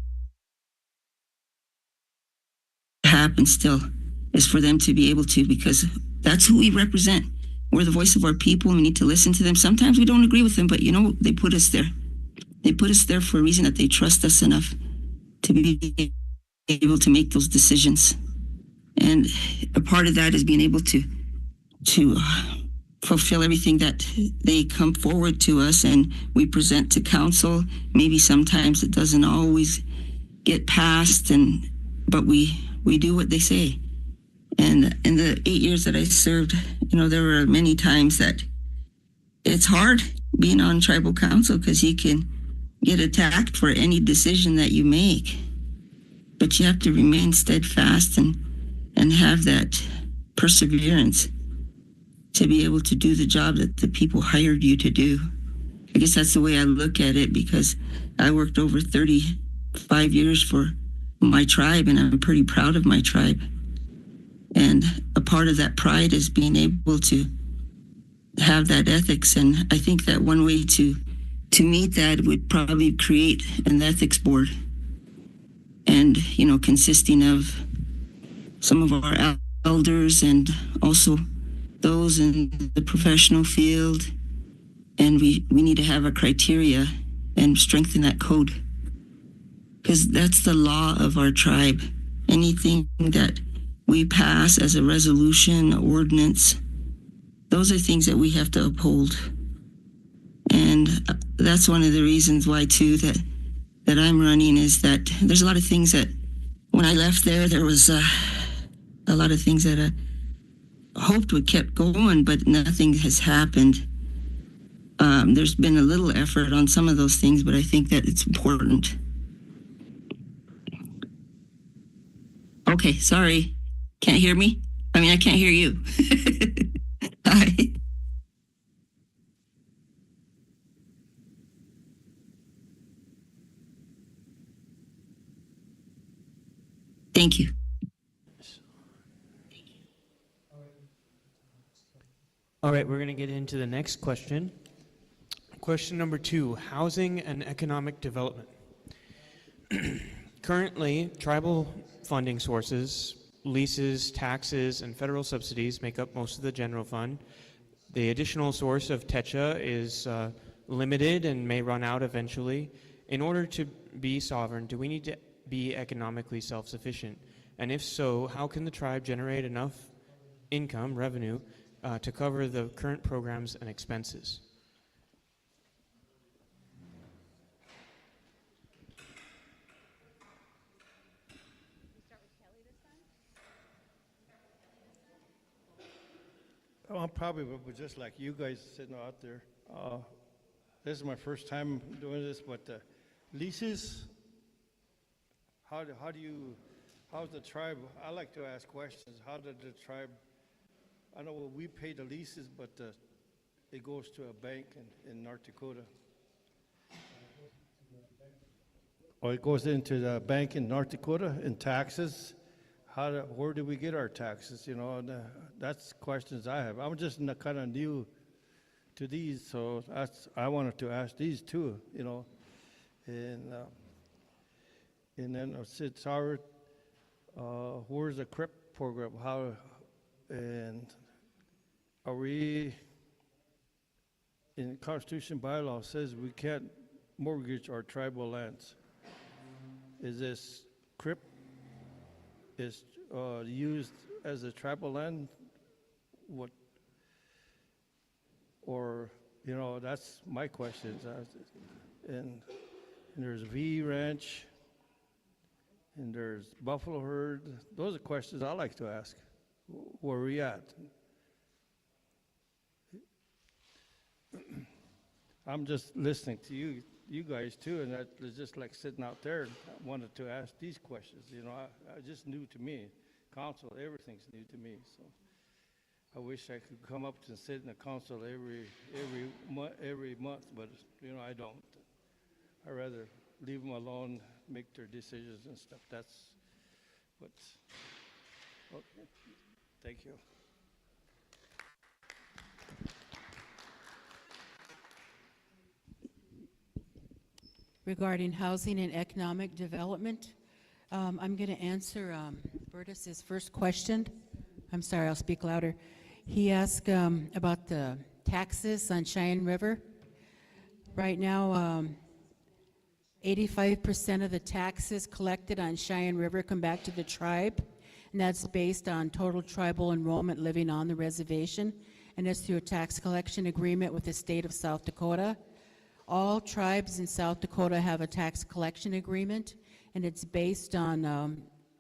happen still, is for them to be able to, because that's who we represent. We're the voice of our people, and we need to listen to them. Sometimes we don't agree with them, but they put us there. They put us there for a reason, that they trust us enough to be able to make those decisions. And a part of that is being able to fulfill everything that they come forward to us and we present to council. Maybe sometimes it doesn't always get passed, but we do what they say. And in the 8 years that I served, there were many times that it's hard being on tribal council, because you can get attacked for any decision that you make. But you have to remain steadfast and have that perseverance to be able to do the job that the people hired you to do. I guess that's the way I look at it, because I worked over 35 years for my tribe, and I'm pretty proud of my tribe. And a part of that pride is being able to have that ethics. And I think that one way to meet that would probably create an ethics board, and consisting of some of our elders and also those in the professional field. And we need to have a criteria and strengthen that code, because that's the law of our tribe. Anything that we pass as a resolution, ordinance, those are things that we have to uphold. And that's one of the reasons why too that I'm running, is that there's a lot of things that when I left there was a lot of things that I hoped would kept going, but nothing has happened. There's been a little effort on some of those things, but I think that it's important. Okay, sorry. Can't hear me? I mean, I can't hear you. Hi. Thank you. All right, we're going to get into the next question. Question number 2, housing and economic development. Currently, tribal funding sources, leases, taxes, and federal subsidies make up most of the general fund. The additional source of TECHA is limited and may run out eventually. In order to be sovereign, do we need to be economically self-sufficient? And if so, how can the tribe generate enough income, revenue, to cover the current programs and expenses? I'm probably just like you guys sitting out there. This is my first time doing this, but leases, how's the tribe, I like to ask questions. How did the tribe, I know we pay the leases, but it goes to a bank in North Dakota. Or it goes into the bank in North Dakota in taxes. Where do we get our taxes? That's questions I have. I'm just kind of new to these, so I wanted to ask these too. And then it's our where's the CRIP program? And are we in Constitution bylaw says we can't mortgage our tribal lands. Is this CRIP is used as a tribal land? What, or, you know, that's my questions. And there's V Ranch, and there's Buffalo Herd. Those are questions I like to ask. Where are we at? I'm just listening to you guys too, and that is just like sitting out there. I wanted to ask these questions. You know, I just new to me. Council, everything's new to me. So I wish I could come up and sit in the council every month, but you know I don't. I rather leave them alone, make their decisions and stuff. That's what's okay. Thank you. Regarding housing and economic development, I'm going to answer Bertus's first question. I'm sorry, I'll speak louder. He asked about the taxes on Cheyenne River. Right now, 85% of the taxes collected on Cheyenne River come back to the tribe, and that's based on total tribal enrollment living on the reservation, and it's through a tax collection agreement with the state of South Dakota. All tribes in South Dakota have a tax collection agreement, and it's based on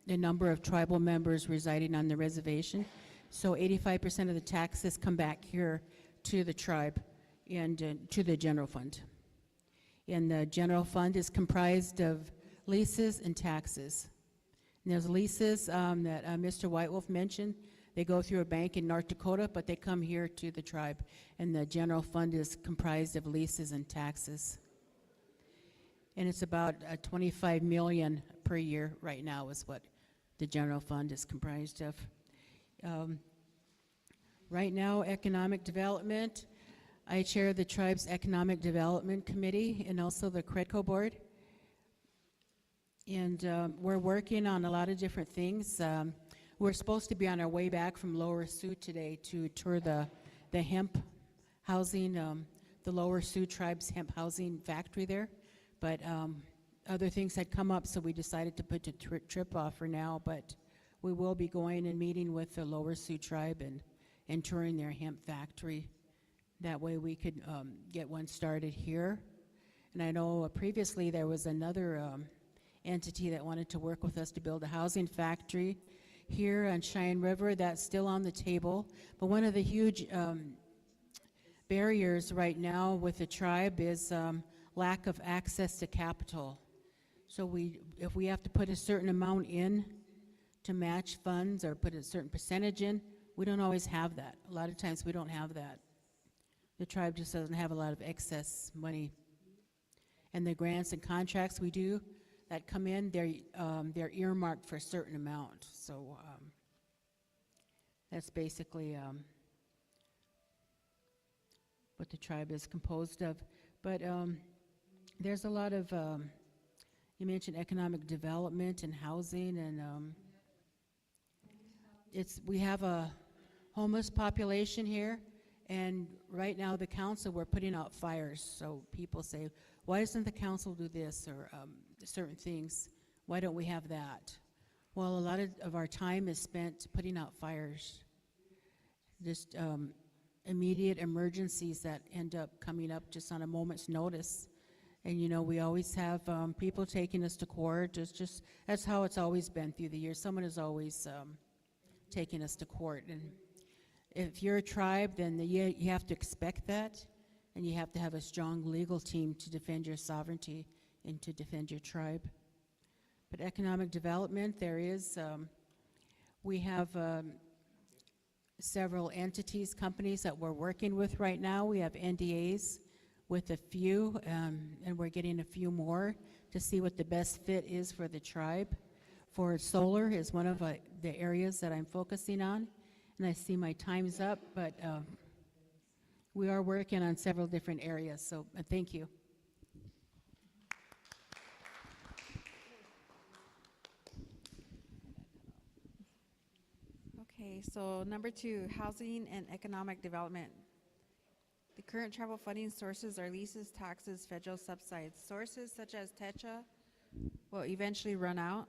the number of tribal members residing on the reservation. So 85% of the taxes come back here to the tribe and to the general fund. And the general fund is comprised of leases and taxes. And there's leases that Mr. Whitewolf mentioned. They go through a bank in North Dakota, but they come here to the tribe. And the general fund is comprised of leases and taxes. And it's about $25 million per year right now is what the general fund is comprised of. Right now, economic development, I chair the tribe's economic development committee and also the CREDCO board. And we're working on a lot of different things. We're supposed to be on our way back from Lower Sioux today to tour the hemp housing, the Lower Sioux tribe's hemp housing factory there. But other things had come up, so we decided to put the trip off for now. But we will be going and meeting with the Lower Sioux tribe and touring their hemp factory. That way we could get one started here. And I know previously there was another entity that wanted to work with us to build a housing factory here on Cheyenne River. That's still on the table. But one of the huge barriers right now with the tribe is lack of access to capital. So if we have to put a certain amount in to match funds or put a certain percentage in, we don't always have that. A lot of times we don't have that. The tribe just doesn't have a lot of excess money. And the grants and contracts we do that come in, they're earmarked for a certain amount. So that's basically what the tribe is composed of. But there's a lot of, you mentioned economic development and housing, and we have a homeless population here, and right now the council, we're putting out fires. So people say, why doesn't the council do this or certain things? Why don't we have that? Well, a lot of our time is spent putting out fires. Just immediate emergencies that end up coming up just on a moment's notice. And you know, we always have people taking us to court. That's how it's always been through the years. Someone is always taking us to court. And if you're a tribe, then you have to expect that, and you have to have a strong legal team to defend your sovereignty and to defend your tribe. But economic development, we have several entities, companies that we're working with right now. We have NDAs with a few, and we're getting a few more to see what the best fit is for the tribe. For solar is one of the areas that I'm focusing on, and I see my time's up, but we are working on several different areas, so thank you. Okay, so number 2, housing and economic development. The current tribal funding sources are leases, taxes, federal subsidies. Sources such as TETRA will eventually run out.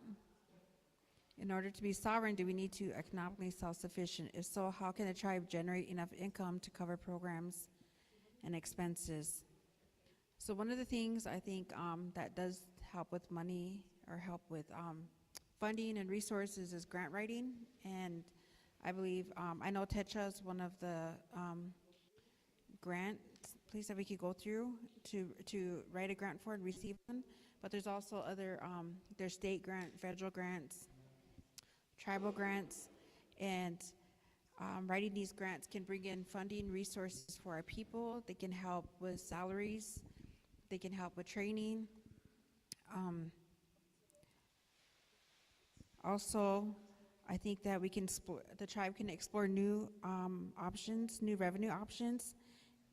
In order to be sovereign, do we need to economically self-sufficient? If so, how can the tribe generate enough income to cover programs and expenses? So one of the things I think that does help with money or help with funding and resources is grant writing. And I believe, I know TETRA is one of the grant place that we could go through to write a grant for and receive one. But there's also other, there's state grant, federal grants, tribal grants, and writing these grants can bring in funding resources for our people. They can help with salaries. They can help with training. Also, I think that we can the tribe can explore new options, new revenue options,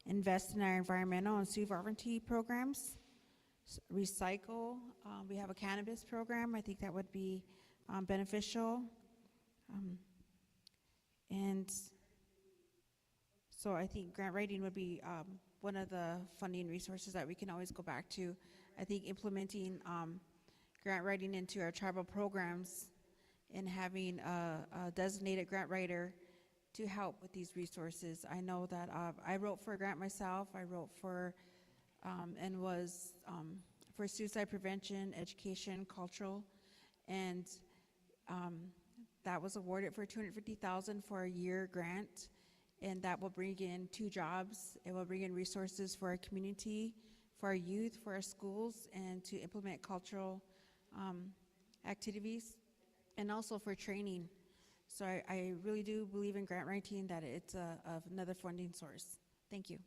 invest in our environmental and sovereignty programs, recycle. We have a cannabis program. I think that would be beneficial. And so I think grant writing would be one of the funding resources that we can always go back to. I think implementing grant writing into our tribal programs and having a designated grant writer to help with these resources. I know that I wrote for a grant myself. I wrote for and was for suicide prevention, education, cultural, and that was awarded for $250,000 for a year grant, and that will bring in 2 jobs. It will bring in resources for our community, for our youth, for our schools, and to implement cultural activities, and also for training. So I really do believe in grant writing, that it's another funding source. Thank you.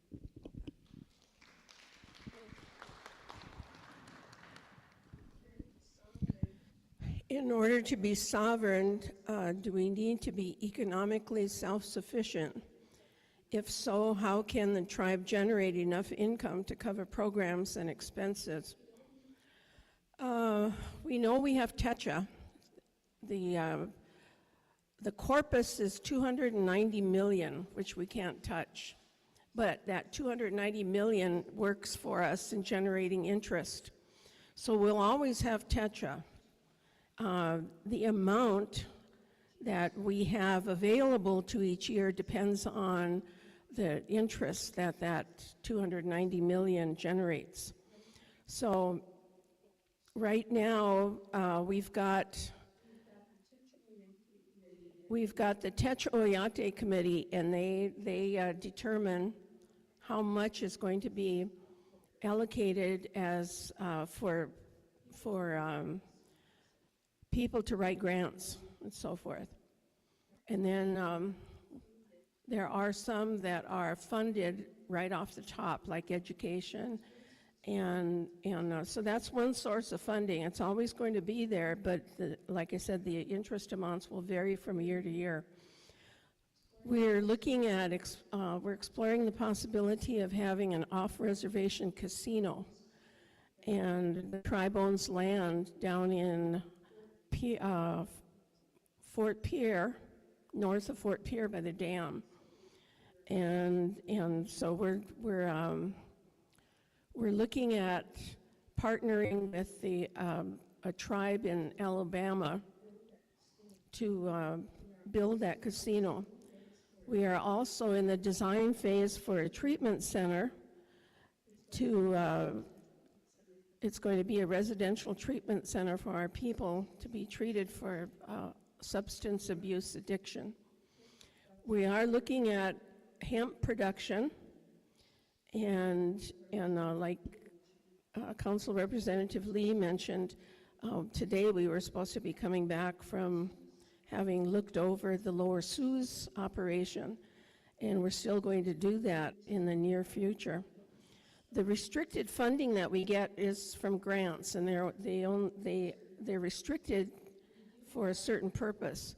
In order to be sovereign, do we need to be economically self-sufficient? If so, how can the tribe generate enough income to cover programs and expenses? We know we have TETRA. The corpus is 290 million, which we can't touch. But that 290 million works for us in generating interest. So we'll always have TETRA. The amount that we have available to each year depends on the interest that that 290 million generates. So right now, we've got the Tetra Oyate Committee, and they determine how much is going to be allocated as for people to write grants and so forth. And then there are some that are funded right off the top, like education. And so that's one source of funding. It's always going to be there, but like I said, the interest amounts will vary from year to year. We're looking at, we're exploring the possibility of having an off-reservation casino. And the tribe owns land down in Fort Pierre, north of Fort Pierre by the dam. And so we're looking at partnering with a tribe in Alabama to build that casino. We are also in the design phase for a treatment center it's going to be a residential treatment center for our people to be treated for substance abuse addiction. We are looking at hemp production, and like Council Representative Lee mentioned, today we were supposed to be coming back from having looked over the Lower Sioux operation, and we're still going to do that in the near future. The restricted funding that we get is from grants, and they're restricted for a certain purpose.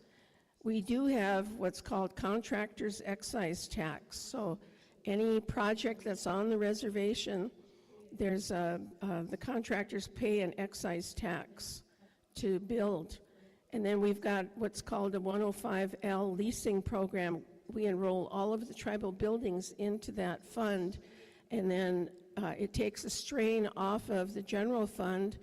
We do have what's called contractors' excise tax. So any project that's on the reservation, there's the contractors pay an excise tax to build. And then we've got what's called a 105L leasing program we enroll all of the tribal buildings into that fund, and then it takes a strain off of the general fund,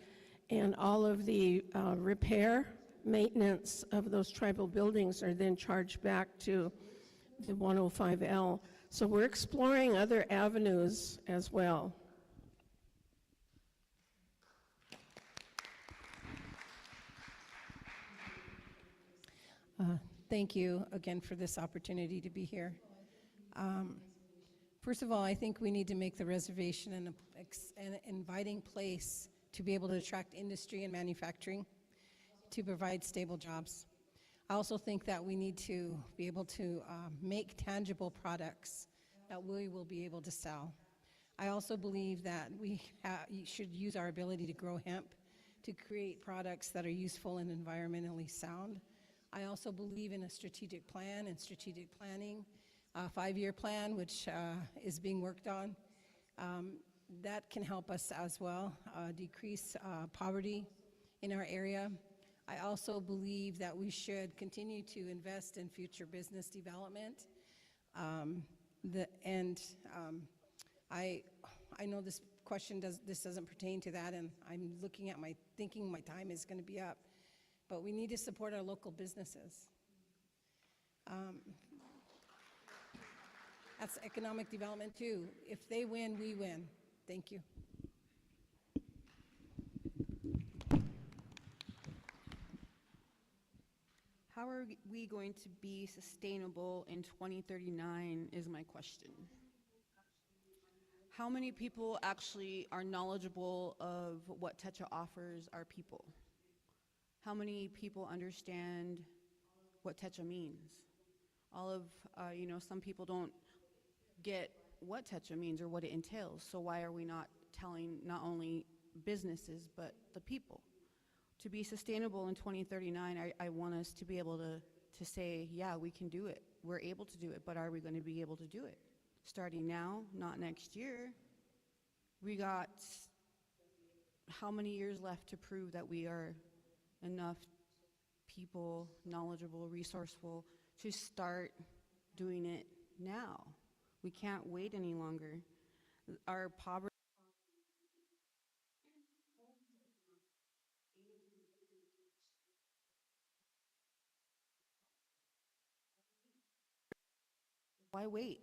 and all of the repair, maintenance of those tribal buildings are then charged back to the 105L. So we're exploring other avenues as well. Thank you again for this opportunity to be here. First of all, I think we need to make the reservation an inviting place to be able to attract industry and manufacturing to provide stable jobs. I also think that we need to be able to make tangible products that we will be able to sell. I also believe that we should use our ability to grow hemp to create products that are useful and environmentally sound. I also believe in a strategic plan and strategic planning, a 5-year plan, which is being worked on. That can help us as well decrease poverty in our area. I also believe that we should continue to invest in future business development. I know this question doesn't pertain to that, and I'm looking at thinking my time is going to be up. But we need to support our local businesses. That's economic development too. If they win, we win. Thank you. How are we going to be sustainable in 2039 is my question. How many people actually are knowledgeable of what TETRA offers our people? How many people understand what TETRA means? Some people don't get what TETRA means or what it entails, so why are we not telling not only businesses but the people? To be sustainable in 2039, I want us to be able to say, yeah, we can do it. We're able to do it, but are we going to be able to do it? Starting now, not next year. We got how many years left to prove that we are enough people, knowledgeable, resourceful, to start doing it now? We can't wait any longer. Our poverty. Why wait?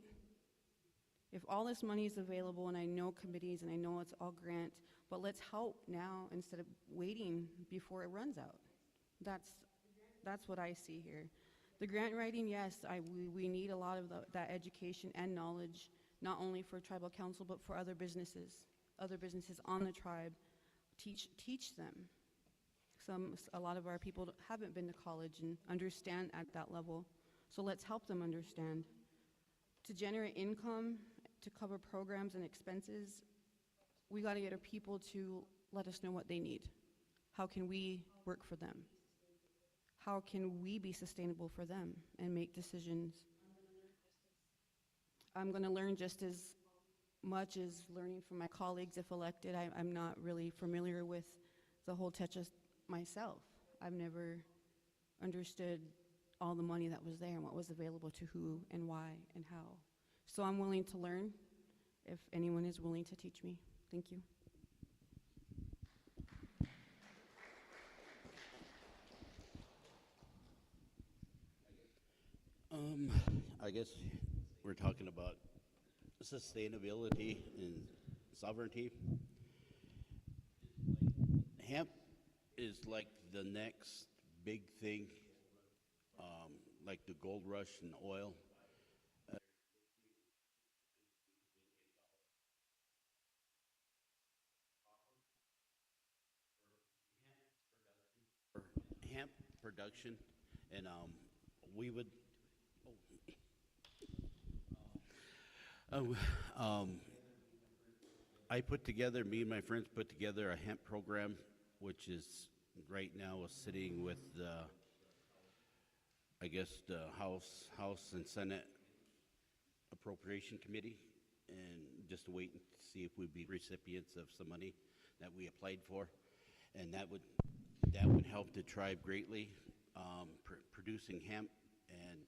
If all this money is available, and I know committees, and I know it's all grant, but let's help now instead of waiting before it runs out. That's what I see here. The grant writing, yes, we need a lot of that education and knowledge, not only for tribal council, but for other businesses on the tribe. Teach them. A lot of our people haven't been to college and understand at that level, so let's help them understand. To generate income, to cover programs and expenses, we got to get our people to let us know what they need. How can we work for them? How can we be sustainable for them and make decisions? I'm going to learn just as much as learning from my colleagues if elected. I'm not really familiar with the whole TETRA myself. I've never understood all the money that was there and what was available to who and why and how. So I'm willing to learn if anyone is willing to teach me. Thank you. I guess we're talking about sustainability and sovereignty. Hemp is like the next big thing, like the gold rush and oil. Hemp production, and we would. Me and my friends put together a hemp program, which is right now sitting with the House and Senate Appropriation Committee, and just wait and see if we'd be recipients of some money that we applied for, and that would help the tribe greatly, producing hemp and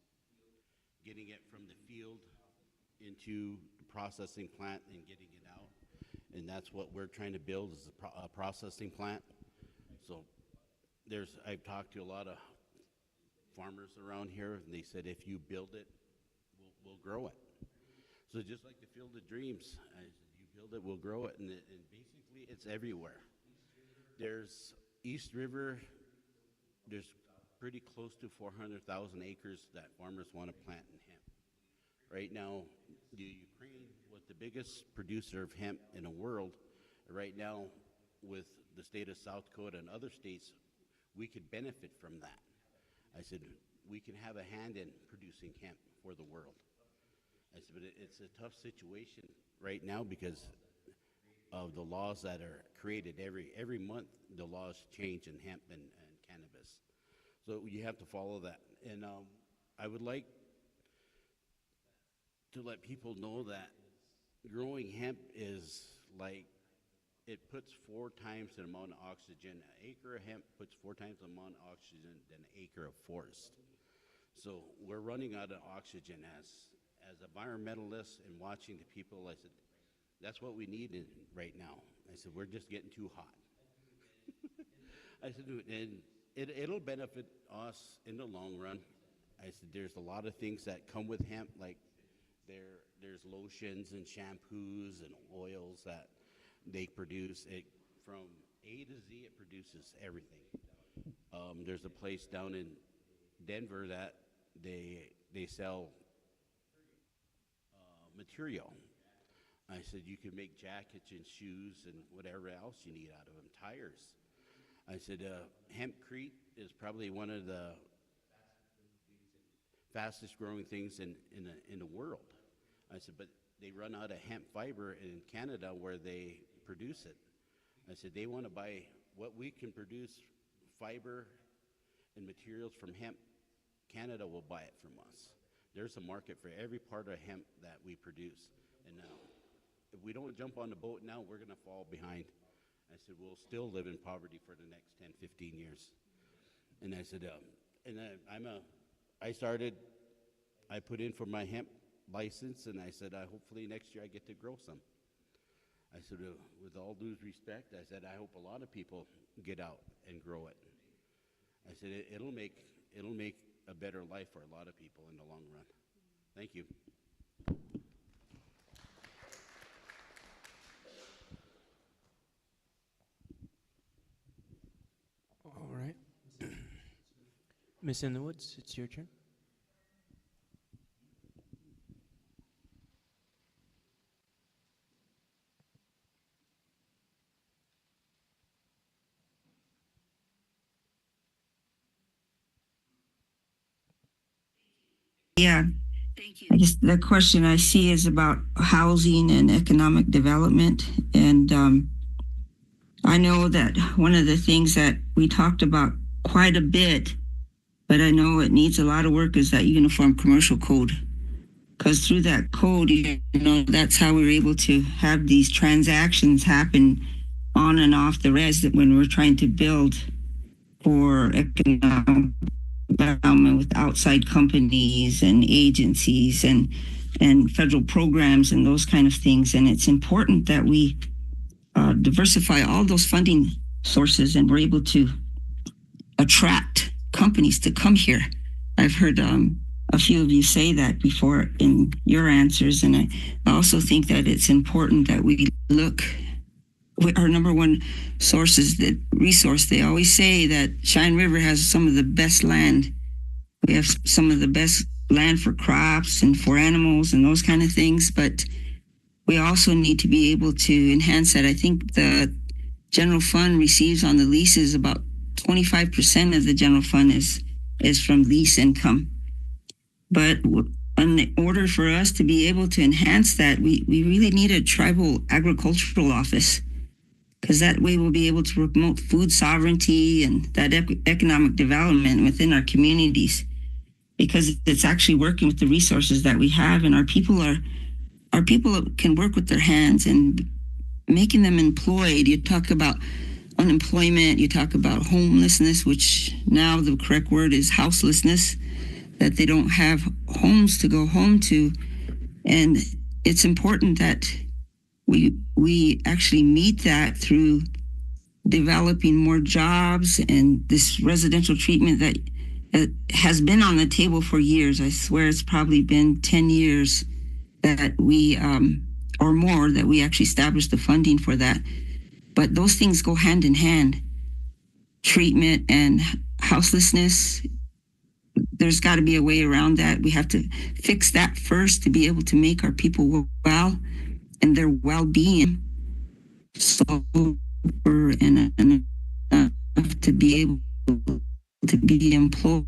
getting it from the field into the processing plant and getting it out. And that's what we're trying to build is a processing plant. So I've talked to a lot of farmers around here, and they said if you build it, we'll grow it. So just like the Field of Dreams, I said, you build it, we'll grow it, and basically it's everywhere. There's East River, there's pretty close to 400,000 acres that farmers want to plant in hemp. Right now, the Ukraine was the biggest producer of hemp in the world. Right now, with the state of South Dakota and other states, we could benefit from that. I said, we can have a hand in producing hemp for the world. I said, but it's a tough situation right now because of the laws that are created. Every month, the laws change in hemp and cannabis. So you have to follow that. And I would like to let people know that growing hemp is like, it puts 4 times the amount of oxygen. An acre of hemp puts 4 times the amount of oxygen than an acre of forest. So we're running out of oxygen as environmentalists and watching the people. I said, that's what we need right now. I said, we're just getting too hot. I said, and it'll benefit us in the long run. I said, there's a lot of things that come with hemp, like there's lotions and shampoos and oils that they produce. It from A to Z, it produces everything. There's a place down in Denver that they sell material. I said, you can make jackets and shoes and whatever else you need out of them, tires. I said, hempcrete is probably one of the fastest growing things in the world. I said, but they run out of hemp fiber in Canada where they produce it. I said, they want to buy what we can produce, fiber and materials from hemp. Canada will buy it from us. There's a market for every part of hemp that we produce. And if we don't jump on the boat now, we're going to fall behind. I said, we'll still live in poverty for the next 10, 15 years. And I said, I put in for my hemp license, and I said, hopefully next year I get to grow some. I said, with all due respect, I said, I hope a lot of people get out and grow it. I said, it'll make a better life for a lot of people in the long run. Thank you. All right. Miss In the Woods, it's your turn. Yeah, I guess the question I see is about housing and economic development. And I know that one of the things that we talked about quite a bit, but I know it needs a lot of work, is that Uniform Commercial Code. Because through that code, that's how we're able to have these transactions happen on and off the res that when we're trying to build for economic development with outside companies and agencies and federal programs and those kind of things. And it's important that we diversify all those funding sources and we're able to attract companies to come here. I've heard a few of you say that before in your answers, and I also think that it's important that we look. Our number one source is the resource. They always say that Cheyenne River has some of the best land. We have some of the best land for crops and for animals and those kind of things, but we also need to be able to enhance that. I think the general fund receives on the leases about 25% of the general fund is from lease income. But in order for us to be able to enhance that, we really need a tribal agricultural office, because that way we'll be able to promote food sovereignty and that economic development within our communities, because it's actually working with the resources that we have, and our people can work with their hands and making them employed. You talk about unemployment, you talk about homelessness, which now the correct word is houselessness. that they don't have homes to go home to. And it's important that we actually meet that through developing more jobs and this residential treatment that has been on the table for years. I swear it's probably been 10 years that we, or more, that we actually established the funding for that. But those things go hand in hand. Treatment and houselessness, there's got to be a way around that. We have to fix that first to be able to make our people well and their well-being sober and enough to be able to be employed.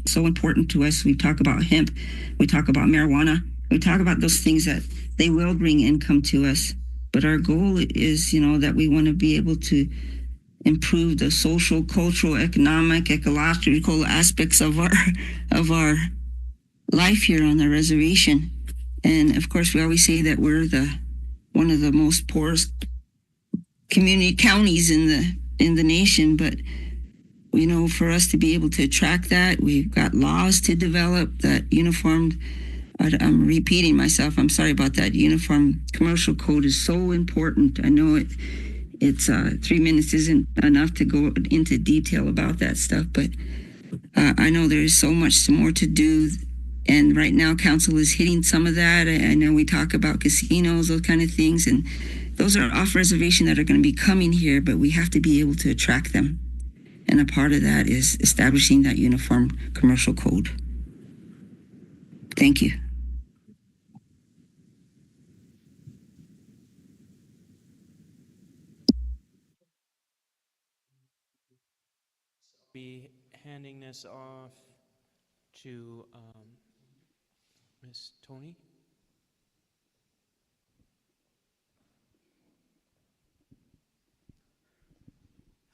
So important to us. We talk about hemp, we talk about marijuana, we talk about those things that they will bring income to us. But our goal is, that we want to be able to improve the social, cultural, economic, ecological aspects of our life here on the reservation. And of course, we always say that we're one of the most poorest community counties in the nation, but for us to be able to attract that, we've got laws to develop that uniform. I'm repeating myself. I'm sorry about that. Uniform commercial code is so important. I know it's 3 minutes isn't enough to go into detail about that stuff, but I know there's so much more to do. And right now, council is hitting some of that. I know we talk about casinos, those kind of things, and those are off reservation that are going to be coming here, but we have to be able to attract them. And a part of that is establishing that uniform commercial code. Thank you. Be handing this off to Miss Tony.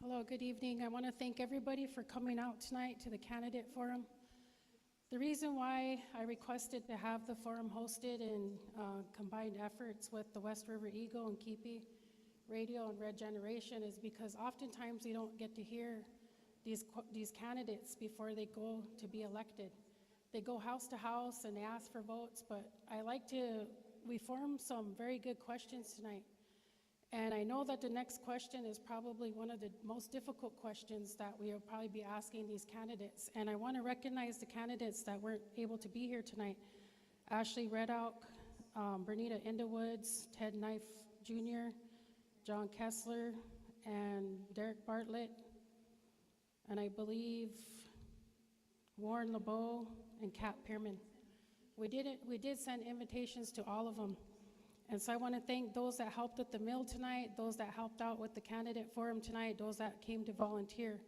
Hello, good evening. I want to thank everybody for coming out tonight to the candidate forum. The reason why I requested to have the forum hosted in combined efforts with the West River Eagle and Keepy Radio and Red Generation is because oftentimes we don't get to hear these candidates before they go to be elected. They go house to house and they ask for votes, but we formed some very good questions tonight. And I know that the next question is probably one of the most difficult questions that we will probably be asking these candidates. And I want to recognize the candidates that weren't able to be here tonight. Ashley Redout, Bernita Indowoods, Ted Knife Jr., John Kessler, and Derek Bartlett, and I believe Warren LeBeau and Kat Pearman. We did send invitations to all of them. And so I want to thank those that helped at the mill tonight, those that helped out with the candidate forum tonight, those that came to volunteer.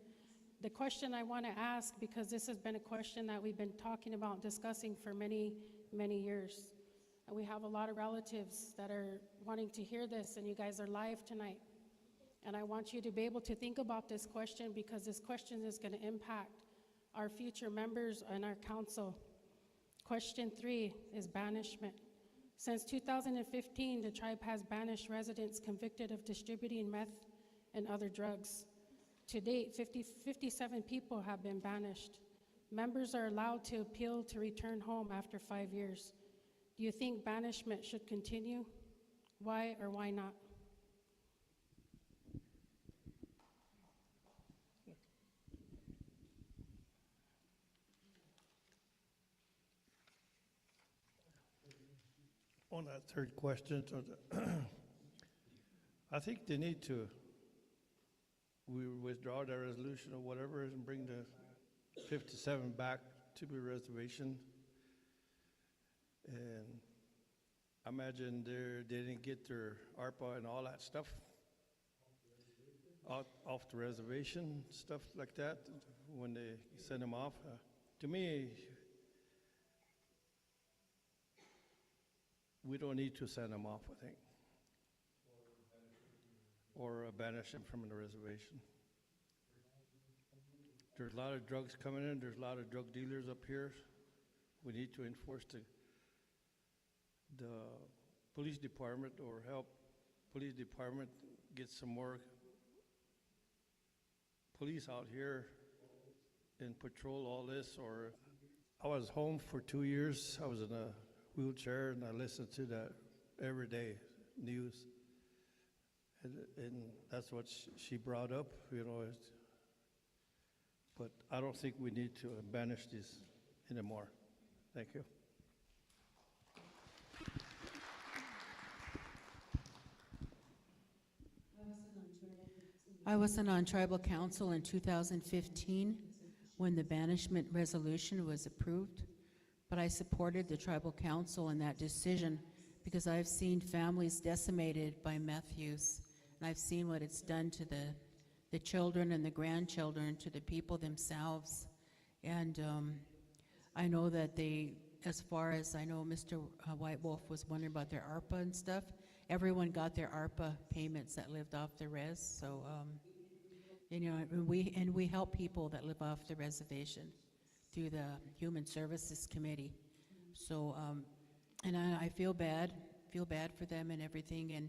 The question I want to ask, because this has been a question that we've been talking about, discussing for many, many years. And we have a lot of relatives that are wanting to hear this, and you guys are live tonight. And I want you to be able to think about this question, because this question is going to impact our future members and our council. Question 3 is banishment. Since 2015, the tribe has banished residents convicted of distributing meth and other drugs. To date, 57 people have been banished. Members are allowed to appeal to return home after 5 years. Do you think banishment should continue? Why or why not? On that third question, I think they need to withdraw their resolution or whatever and bring the 57 back to the reservation. And I imagine they didn't get their ARPA and all that stuff off the reservation, stuff like that, when they send them off. To me, we don't need to send them off, I think, or banish them from the reservation. There's a lot of drugs coming in. There's a lot of drug dealers up here. We need to enforce the police department, or help police department get some more police out here and patrol all this, or I was home for 2 years. I was in a wheelchair, and I listened to that every day, news. And that's what she brought up, you know. But I don't think we need to banish this anymore. Thank you. I wasn't on tribal council in 2015 when the banishment resolution was approved, but I supported the tribal council in that decision because I've seen families decimated by meth use, and I've seen what it's done to the children and the grandchildren, to the people themselves. And I know that they, as far as I know, Mr. White Wolf was wondering about their ARPA and stuff. Everyone got their ARPA payments that lived off the res, so you know, and we help people that live off the reservation through the Human Services Committee. So, and I feel bad for them and everything. And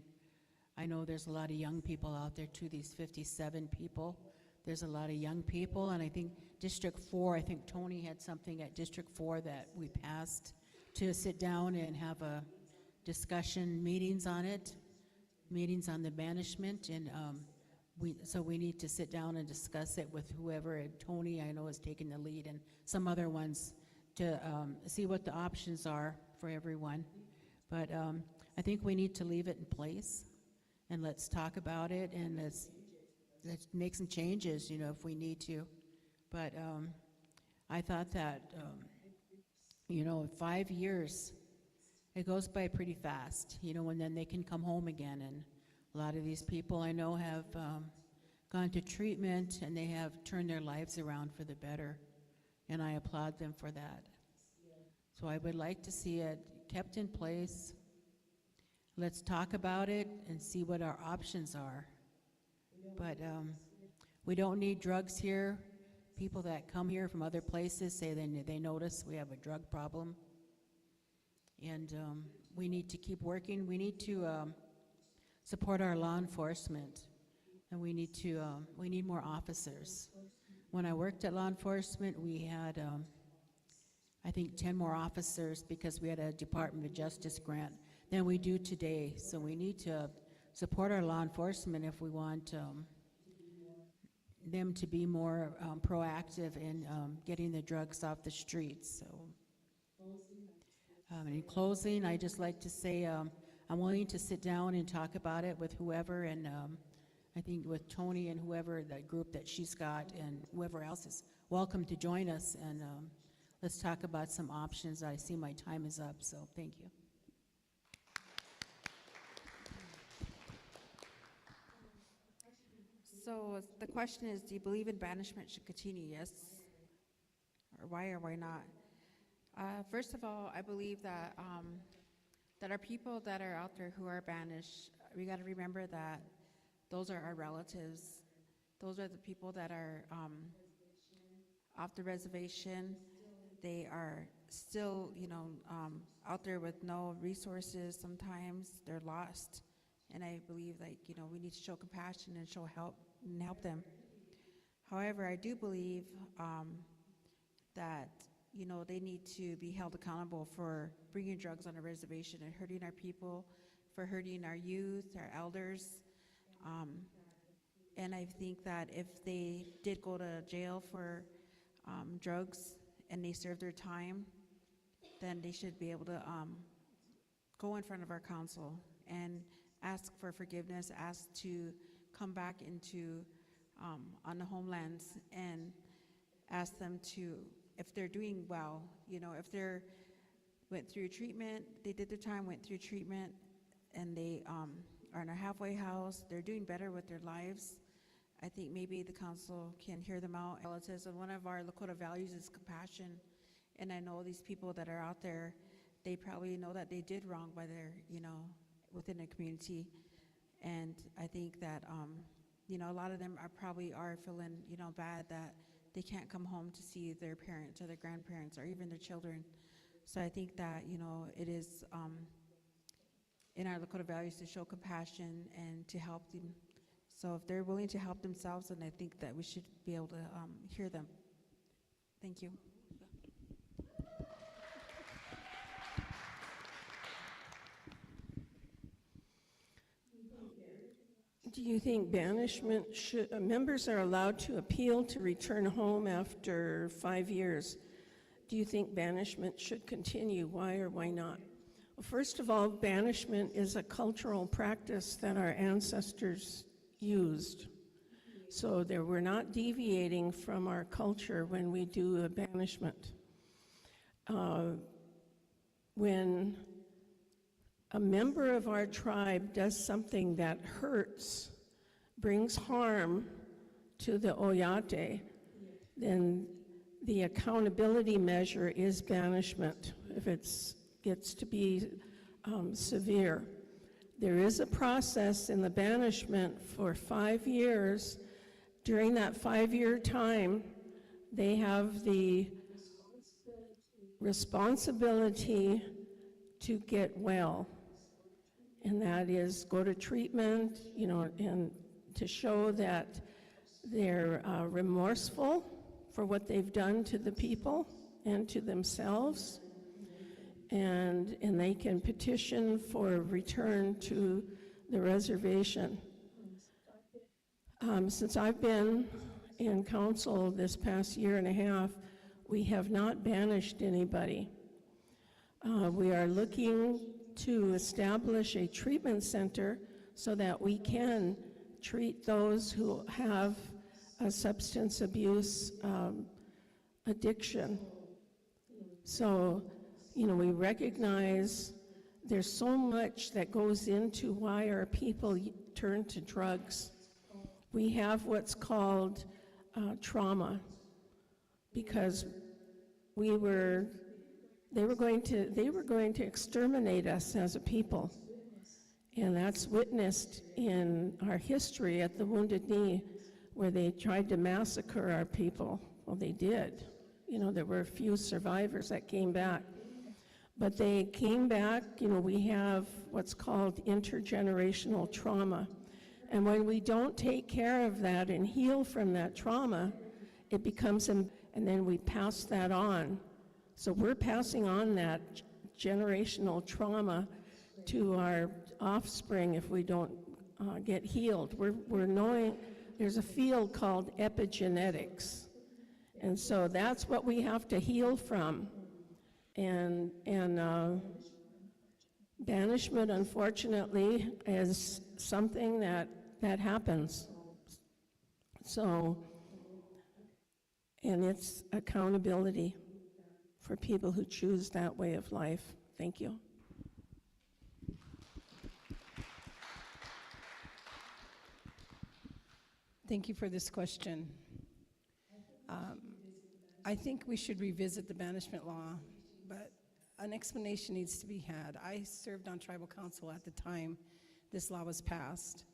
I know there's a lot of young people out there too. These 57 people. There's a lot of young people, and I think District 4. I think Tony had something at District 4 that we passed to sit down and have a discussion, meetings on it, meetings on the banishment, and so we need to sit down and discuss it with whoever. And Tony, I know, is taking the lead, and some other ones to see what the options are for everyone. But I think we need to leave it in place, and let's talk about it, and let's make some changes, you know, if we need to. But I thought that, you know, 5 years, it goes by pretty fast, you know, and then they can come home again. And a lot of these people I know have gone to treatment, and they have turned their lives around for the better, and I applaud them for that. So I would like to see it kept in place. Let's talk about it and see what our options are. But we don't need drugs here. People that come here from other places say they notice we have a drug problem. And we need to keep working. We need to support our law enforcement, and we need more officers. When I worked at law enforcement, we had I think 10 more officers because we had a Department of Justice grant than we do today. So we need to support our law enforcement if we want them to be more proactive in getting the drugs off the streets. So. In closing, I just like to say I'm willing to sit down and talk about it with whoever, and I think with Tony and whoever, that group that she's got, and whoever else is welcome to join us, and let's talk about some options. I see my time is up, so thank you. So the question is, do you believe in banishment should continue? Yes, or why not? First of all, I believe that that our people that are out there who are banished, we got to remember that those are our relatives. Those are the people that are off the reservation. They are still, you know, out there with no resources. Sometimes they're lost, and I believe, like, you know, we need to show compassion and show help and help them. However, I do believe that, you know, they need to be held accountable for bringing drugs on a reservation and hurting our people, for hurting our youth, our elders. And I think that if they did go to jail for drugs and they served their time, then they should be able to go in front of our council and ask for forgiveness, ask to come back into on the homelands, and ask them to, if they're doing well, you know, if they're went through treatment, they did their time, went through treatment, and they are in a halfway house, they're doing better with their lives. I think maybe the council can hear them out. Relatives, and one of our Lakota values is compassion. And I know these people that are out there, they probably know that they did wrong by their, you know, within their community. And I think that, you know, a lot of them probably are feeling, you know, bad that they can't come home to see their parents or their grandparents or even their children. So I think that, you know, it is in our Lakota values to show compassion and to help them. So if they're willing to help themselves, then I think that we should be able to hear them. Thank you. you think banishment should, members are allowed to appeal to return home after 5 years? Do you think banishment should continue? Why or why not? Well, first of all, banishment is a cultural practice that our ancestors used. So we're not deviating from our culture when we do a banishment. When a member of our tribe does something that hurts, brings harm to the Oyate, then the accountability measure is banishment if it gets to be severe. There is a process in the banishment for 5 years. During that 5-year time, they have the responsibility to get well. And that is go to treatment, and to show that they're remorseful for what they've done to the people and to themselves. And they can petition for return to the reservation. Since I've been in council this past year and a half, we have not banished anybody. We are looking to establish a treatment center so that we can treat those who have a substance abuse addiction. So, we recognize there's so much that goes into why our people turn to drugs. We have what's called trauma, because they were going to exterminate us as a people. And that's witnessed in our history at the Wounded Knee, where they tried to massacre our people. Well, they did. There were a few survivors that came back. But they came back. We have what's called intergenerational trauma. And when we don't take care of that and heal from that trauma, it becomes, and then we pass that on. So we're passing on that generational trauma to our offspring if we don't get healed. We're knowing there's a field called epigenetics. And so that's what we have to heal from. And banishment, unfortunately, is something that happens. So, and it's accountability for people who choose that way of life. Thank you. Thank you for this question. I think we should revisit the banishment law, but an explanation needs to be had. I served on tribal council at the time this law was passed.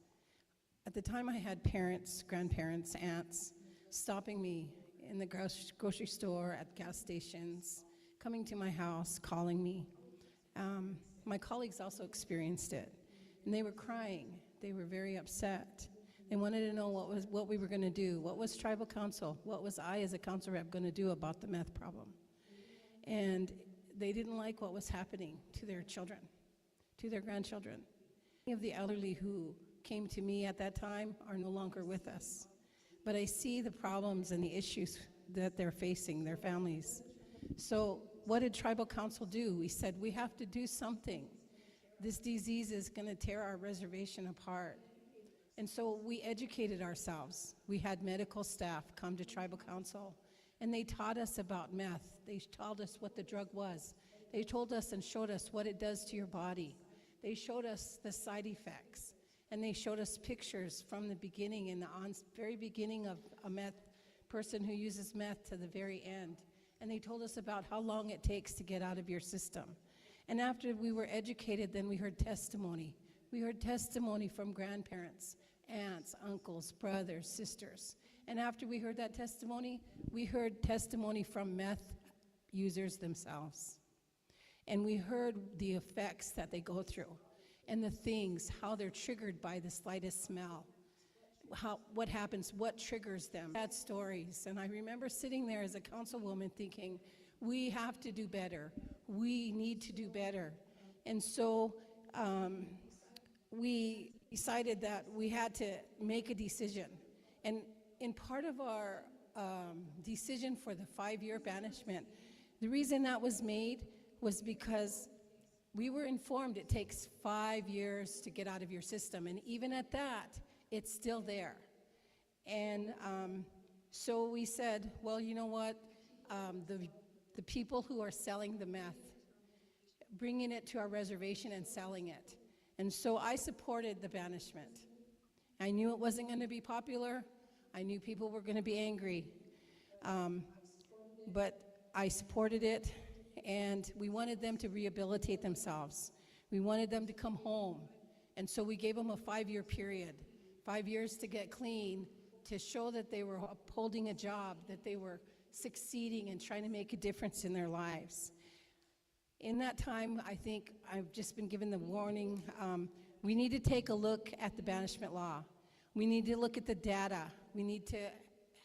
At the time, I had parents, grandparents, aunts stopping me in the grocery store, at gas stations, coming to my house, calling me. My colleagues also experienced it, and they were crying. They were very upset. They wanted to know what we were going to do. What was tribal council? What was I as a council rep going to do about the meth problem? And they didn't like what was happening to their children, to their grandchildren. Many of the elderly who came to me at that time are no longer with us. But I see the problems and the issues that they're facing, their families. So what did tribal council do? We said, we have to do something. This disease is going to tear our reservation apart. And so we educated ourselves. We had medical staff come to tribal council, and they taught us about meth. They told us what the drug was. They told us and showed us what it does to your body. They showed us the side effects, and they showed us pictures from the beginning, in the very beginning of a meth person who uses meth to the very end. And they told us about how long it takes to get out of your system. And after we were educated, then we heard testimony. We heard testimony from grandparents, aunts, uncles, brothers, sisters. And after we heard that testimony, we heard testimony from meth users themselves. And we heard the effects that they go through and the things, how they're triggered by the slightest smell, what happens, what triggers them. Sad stories. And I remember sitting there as a councilwoman thinking, we have to do better. We need to do better. And so we decided that we had to make a decision. And in part of our decision for the 5-year banishment, the reason that was made was because we were informed it takes 5 years to get out of your system. And even at that, it's still there. And so we said, well, you know what? The people who are selling the meth, bringing it to our reservation and selling it. And so I supported the banishment. I knew it wasn't going to be popular. I knew people were going to be angry. But I supported it, and we wanted them to rehabilitate themselves. We wanted them to come home. And so we gave them a 5-year period, 5 years to get clean, to show that they were upholding a job, that they were succeeding and trying to make a difference in their lives. In that time, I think I've just been given the warning, we need to take a look at the banishment law. We need to look at the data. We need to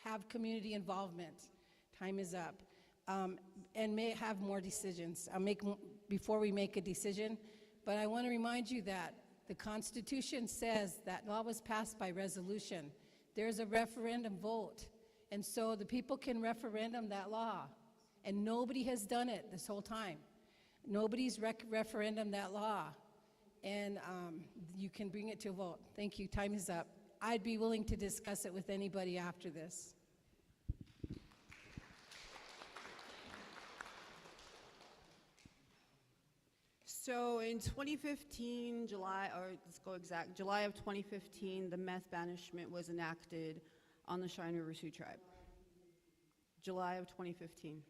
have community involvement. Time is up. And may have more decisions. Before we make a decision, but I want to remind you that the Constitution says that law was passed by resolution. There's a referendum vote, and so the people can referendum that law, and nobody has done it this whole time. Nobody's referendum that law, and you can bring it to a vote. Thank you. Time is up. I'd be willing to discuss it with anybody after this. So in 2015, July of 2015, the meth banishment was enacted on the Cheyenne River Sioux Tribe. July of 2015.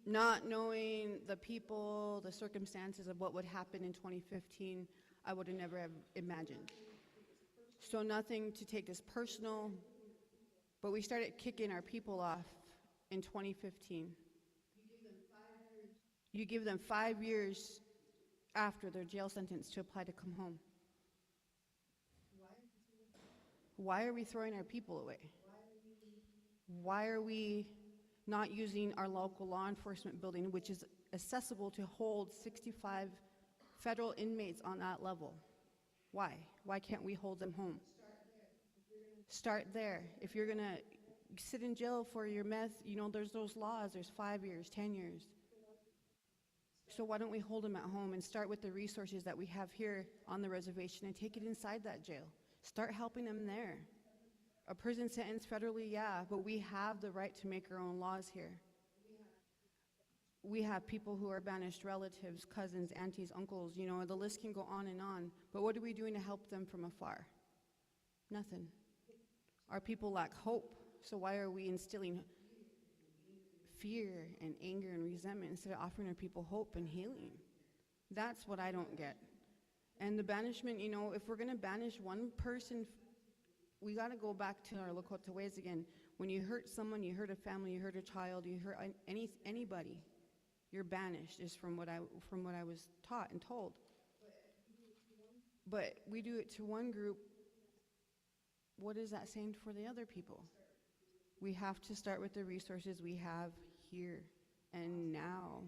Not knowing the people, the circumstances of what would happen in 2015, I would have never have imagined. So nothing to take this personal, but we started kicking our people off in 2015. You give them 5 years after their jail sentence to apply to come home. Why are we throwing our people away? Why are we not using our local law enforcement building, which is accessible to hold 65 federal inmates on that level? Why? Why can't we hold them home? Start there. If you're gonna sit in jail for your meth, you know, there's those laws, there's 5 years, 10 years. So why don't we hold them at home and start with the resources that we have here on the reservation and take it inside that jail? Start helping them there. A prison sentence federally, yeah, but we have the right to make our own laws here. We have people who are banished, relatives, cousins, aunties, uncles, you know, the list can go on and on. But what are we doing to help them from afar? Nothing. Our people lack hope, so why are we instilling fear and anger and resentment instead of offering our people hope and healing? That's what I don't get. And the banishment, you know, if we're gonna banish one person, we gotta go back to our Lakota ways again. When you hurt someone, you hurt a family, you hurt a child, you hurt anybody, you're banished, is from what I was taught and told. But we do it to one group, what is that saying for the other people? We have to start with the resources we have here and now.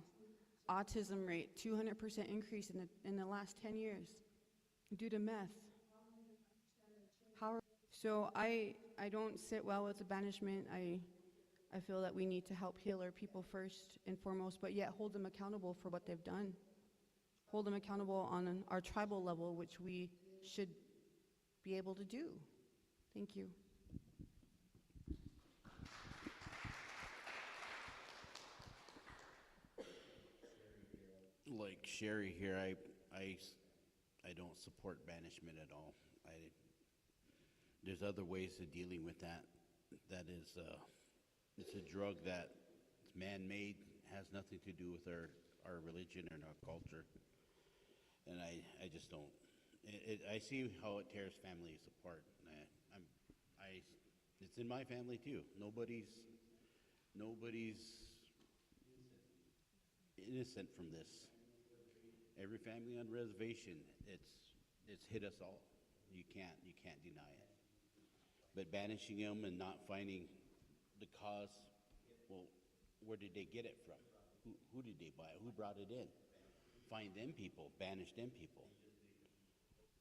Autism rate, 200% increase in the last 10 years due to meth. So I don't sit well with the banishment. I feel that we need to help heal our people first and foremost, but yet hold them accountable for what they've done. Hold them accountable on our tribal level, which we should be able to do. Thank you. Like Sherry here, I don't support banishment at all. There's other ways of dealing with that. That is, it's a drug that's man-made, has nothing to do with our religion and our culture. And I just don't. I see how it tears families apart. It's in my family too. Nobody's innocent from this. Every family on the reservation, it's hit us all. You can't deny it. But banishing them and not finding the cause, well, where did they get it from? Who did they buy it? Who brought it in? Find them people, banish them people.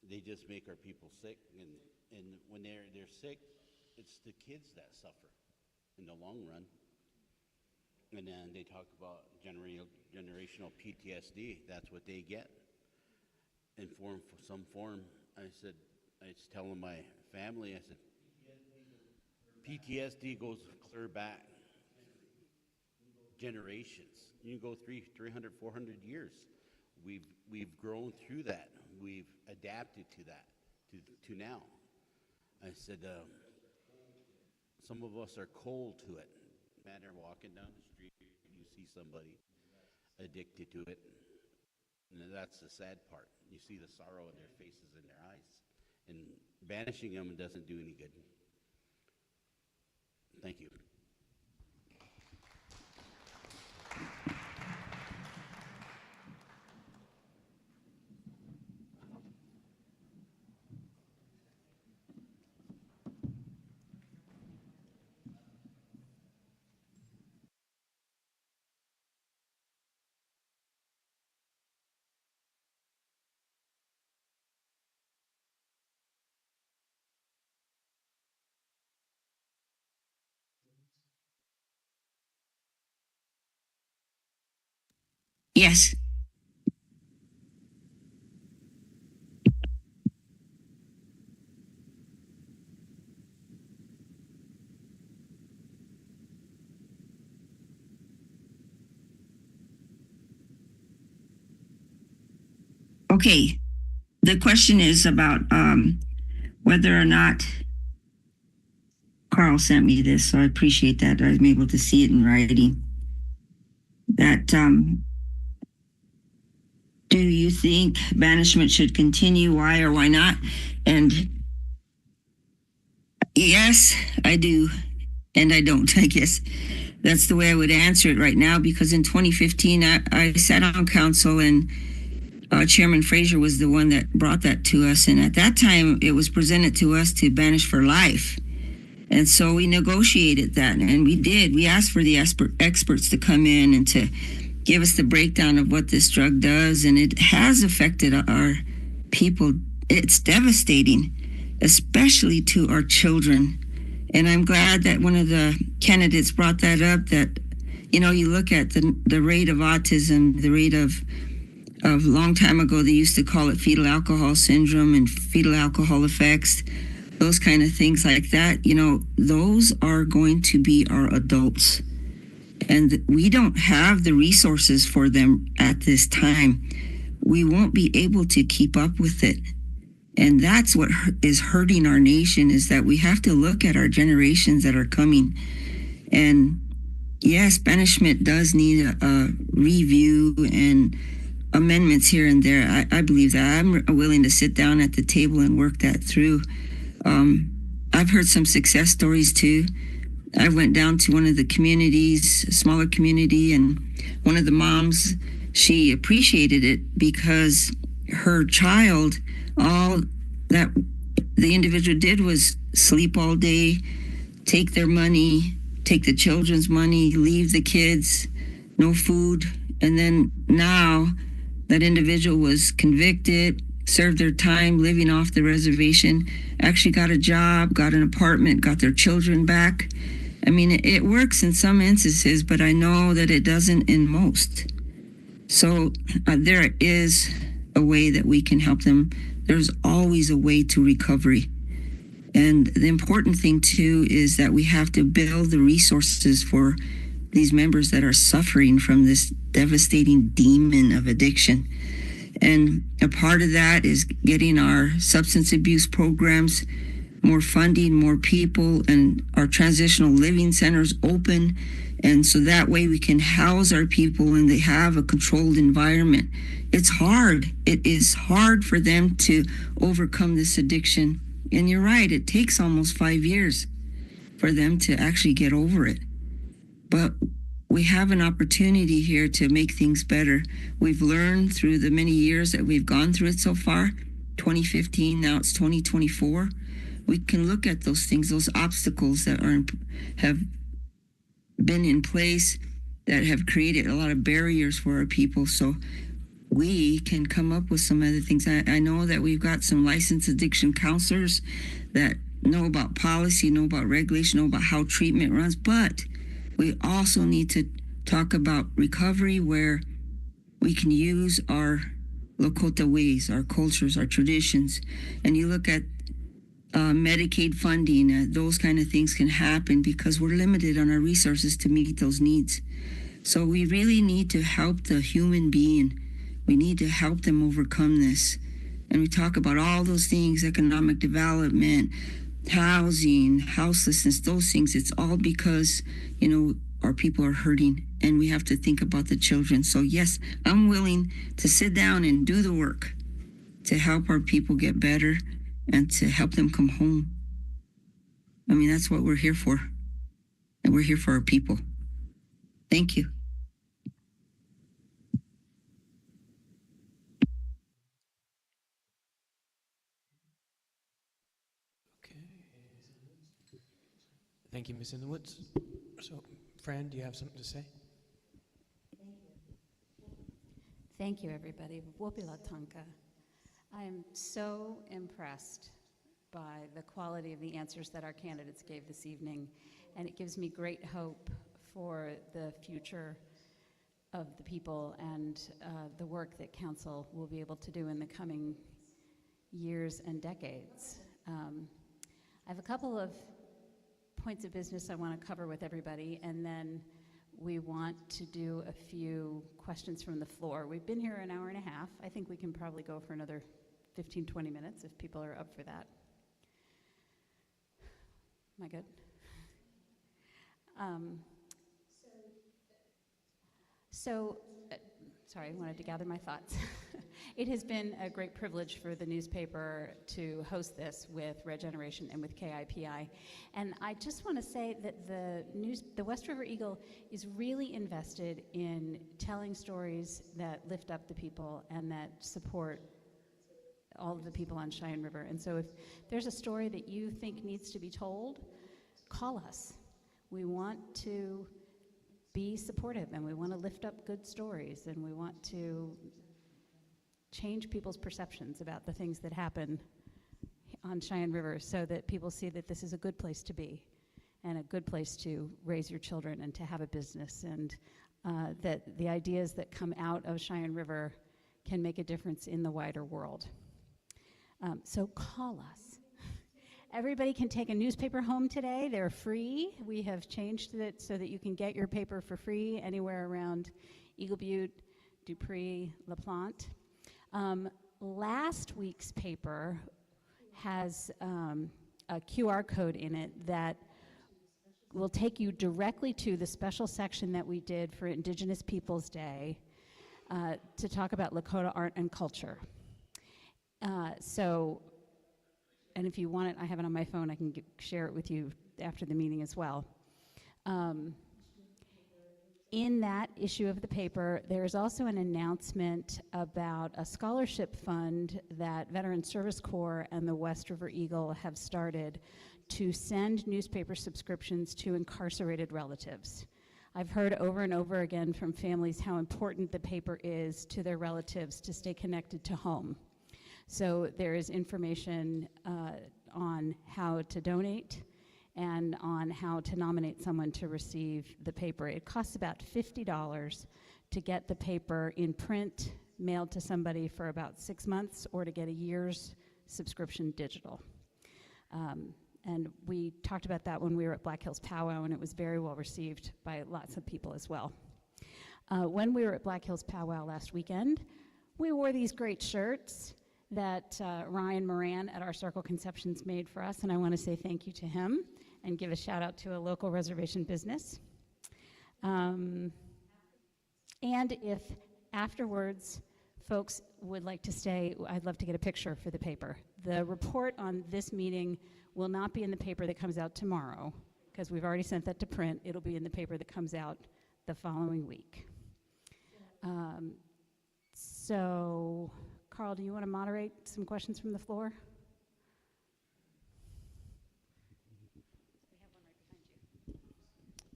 they just make our people sick, and when they're sick, it's the kids that suffer in the long run. And then they talk about generational PTSD. That's what they get in some form. I was telling my family, I said, PTSD goes clear back generations. You can go 300, 400 years. We've grown through that. We've adapted to that, to now. I said, some of us are cold to it. Matter walking down the street, you see somebody addicted to it, and that's the sad part. You see the sorrow in their faces and their eyes, and banishing them doesn't do any good. Thank you. Yes. Okay. The question is about whether or not Carl sent me this, so I appreciate that. I was able to see it in writing. That do you think banishment should continue? Why or why not? And yes, I do. And I don't, I guess. That's the way I would answer it right now, because in 2015, I sat on council, and Chairman Fraser was the one that brought that to us. And at that time, it was presented to us to banish for life. And so we negotiated that, and we did. We asked for the experts to come in and to give us the breakdown of what this drug does, and it has affected our people. It's devastating, especially to our children. And I'm glad that one of the candidates brought that up, that, you know, you look at the rate of autism, the rate of a long time ago, they used to call it fetal alcohol syndrome and fetal alcohol effects, those kind of things like that. You know, those are going to be our adults. And we don't have the resources for them at this time. We won't be able to keep up with it. And that's what is hurting our nation, is that we have to look at our generations that are coming. And yes, banishment does need a review and amendments here and there. I believe that. I'm willing to sit down at the table and work that through. I've heard some success stories too. I went down to one of the communities, a smaller community, and one of the moms, she appreciated it because her child, all that the individual did was sleep all day, take their money, take the children's money, leave the kids, no food. And then now that individual was convicted, served their time living off the reservation, actually got a job, got an apartment, got their children back. I mean, it works in some instances, but I know that it doesn't in most. So there is a way that we can help them. There's always a way to recovery. And the important thing too is that we have to build the resources for these members that are suffering from this devastating demon of addiction. And a part of that is getting our substance abuse programs more funding, more people, and our transitional living centers open. And so that way we can house our people and they have a controlled environment. It's hard. It is hard for them to overcome this addiction. And you're right, it takes almost 5 years for them to actually get over it. But we have an opportunity here to make things better. We've learned through the many years that we've gone through it so far, 2015, now it's 2024. We can look at those things, those obstacles that have been in place that have created a lot of barriers for our people. So we can come up with some other things. I know that we've got some licensed addiction counselors that know about policy, know about regulation, know about how treatment runs, but we also need to talk about recovery where we can use our Lakota ways, our cultures, our traditions. And you look at Medicaid funding, those kind of things can happen because we're limited on our resources to meet those needs. So we really need to help the human being. We need to help them overcome this. And we talk about all those things, economic development, housing, houselessness, those things. It's all because, our people are hurting and we have to think about the children. So yes, I'm willing to sit down and do the work to help our people get better and to help them come home. I mean, that's what we're here for. And we're here for our people. Thank you. Okay. Thank you, Ms. In the Woods. So, Fran, do you have something to say? Thank you, everybody. Wopila Tonka. I am so impressed by the quality of the answers that our candidates gave this evening, and it gives me great hope for the future of the people and the work that council will be able to do in the coming years and decades. I have a couple of points of business I want to cover with everybody, and then we want to do a few questions from the floor. We've been here an hour and a half. I think we can probably go for another 15, 20 minutes if people are up for that. Am I good? Sorry, I wanted to gather my thoughts. It has been a great privilege for the newspaper to host this with Red Generation and with KIPI. And I just want to say that the West River Eagle is really invested in telling stories that lift up the people and that support all of the people on Cheyenne River. And so if there's a story that you think needs to be told, call us. We want to be supportive, and we want to lift up good stories, and we want to change people's perceptions about the things that happen on Cheyenne River so that people see that this is a good place to be and a good place to raise your children and to have a business, and that the ideas that come out of Cheyenne River can make a difference in the wider world. So call us. Everybody can take a newspaper home today. They're free. We have changed it so that you can get your paper for free anywhere around Eagle Butte, Dupree, LaPlante. Last week's paper has a QR code in it that will take you directly to the special section that we did for Indigenous Peoples Day to talk about Lakota art and culture. And if you want it, I have it on my phone. I can share it with you after the meeting as well. In that issue of the paper, there is also an announcement about a scholarship fund that Veteran Service Corps and the West River Eagle have started to send newspaper subscriptions to incarcerated relatives. I've heard over and over again from families how important the paper is to their relatives to stay connected to home. So there is information on how to donate and on how to nominate someone to receive the paper. It costs about $50 to get the paper in print, mailed to somebody for about 6 months, or to get a year's subscription digital. And we talked about that when we were at Black Hills Powwow, and it was very well received by lots of people as well. When we were at Black Hills Powwow last weekend, we wore these great shirts that Ryan Moran at Our Circle Conceptions made for us, and I want to say thank you to him and give a shout out to a local reservation business. And if afterwards folks would like to stay, I'd love to get a picture for the paper. The report on this meeting will not be in the paper that comes out tomorrow, because we've already sent that to print. It'll be in the paper that comes out the following week. So, Carl, do you want to moderate some questions from the floor?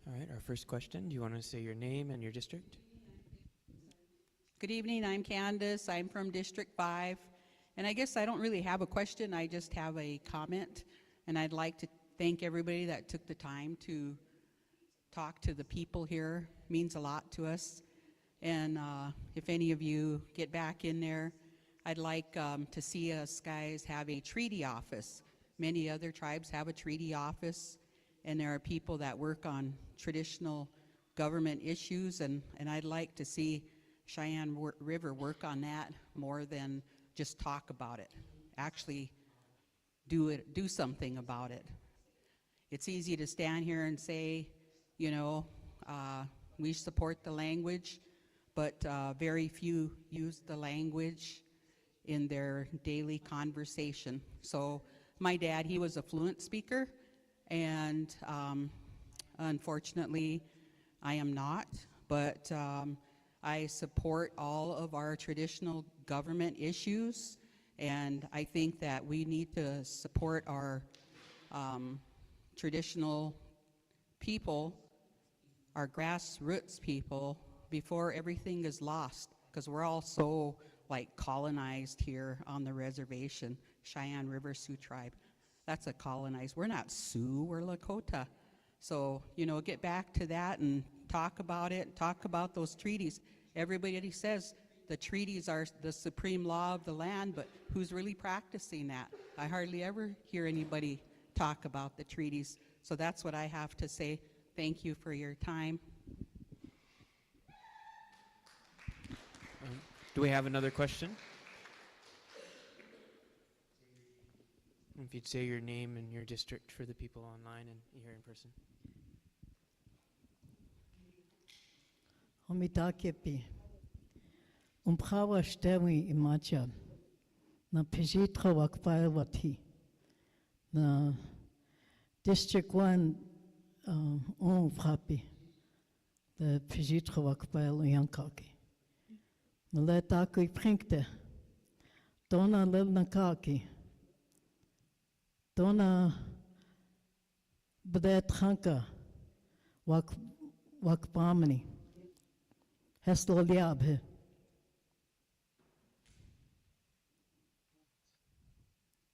All right, our first question, do you want to say your name and your district? Good evening, I'm Candace. I'm from District 5. And I guess I don't really have a question, I just have a comment. And I'd like to thank everybody that took the time to talk to the people here. Means a lot to us. And if any of you get back in there, I'd like to see us guys have a treaty office. Many other tribes have a treaty office, and there are people that work on traditional government issues, and I'd like to see Cheyenne River work on that more than just talk about it. Actually do something about it. It's easy to stand here and say, you know, we support the language, but very few use the language in their daily conversation. So my dad, he was a fluent speaker, and unfortunately I am not, but I support all of our traditional government issues, and I think that we need to support our traditional people, our grassroots people, before everything is lost, because we're all so like colonized here on the reservation. Cheyenne River Sioux Tribe, that's a colonized. We're not Sioux, we're Lakota. So, you know, get back to that and talk about it, talk about those treaties. Everybody says the treaties are the supreme law of the land, but who's really practicing that? I hardly ever hear anybody talk about the treaties. So that's what I have to say. Thank you for your time. Do we have another question? If you'd say your name and your district for the people online and here in person. Homitakepi. Umphawa stewi imacha. Na pijitra wakpailwati. Na District 1 umfapi. The pijitra wakpail uyankaki. Na letaki prinkte. Dona lilnakaki. Dona bdetranka wakbamani. Heslo liabhe.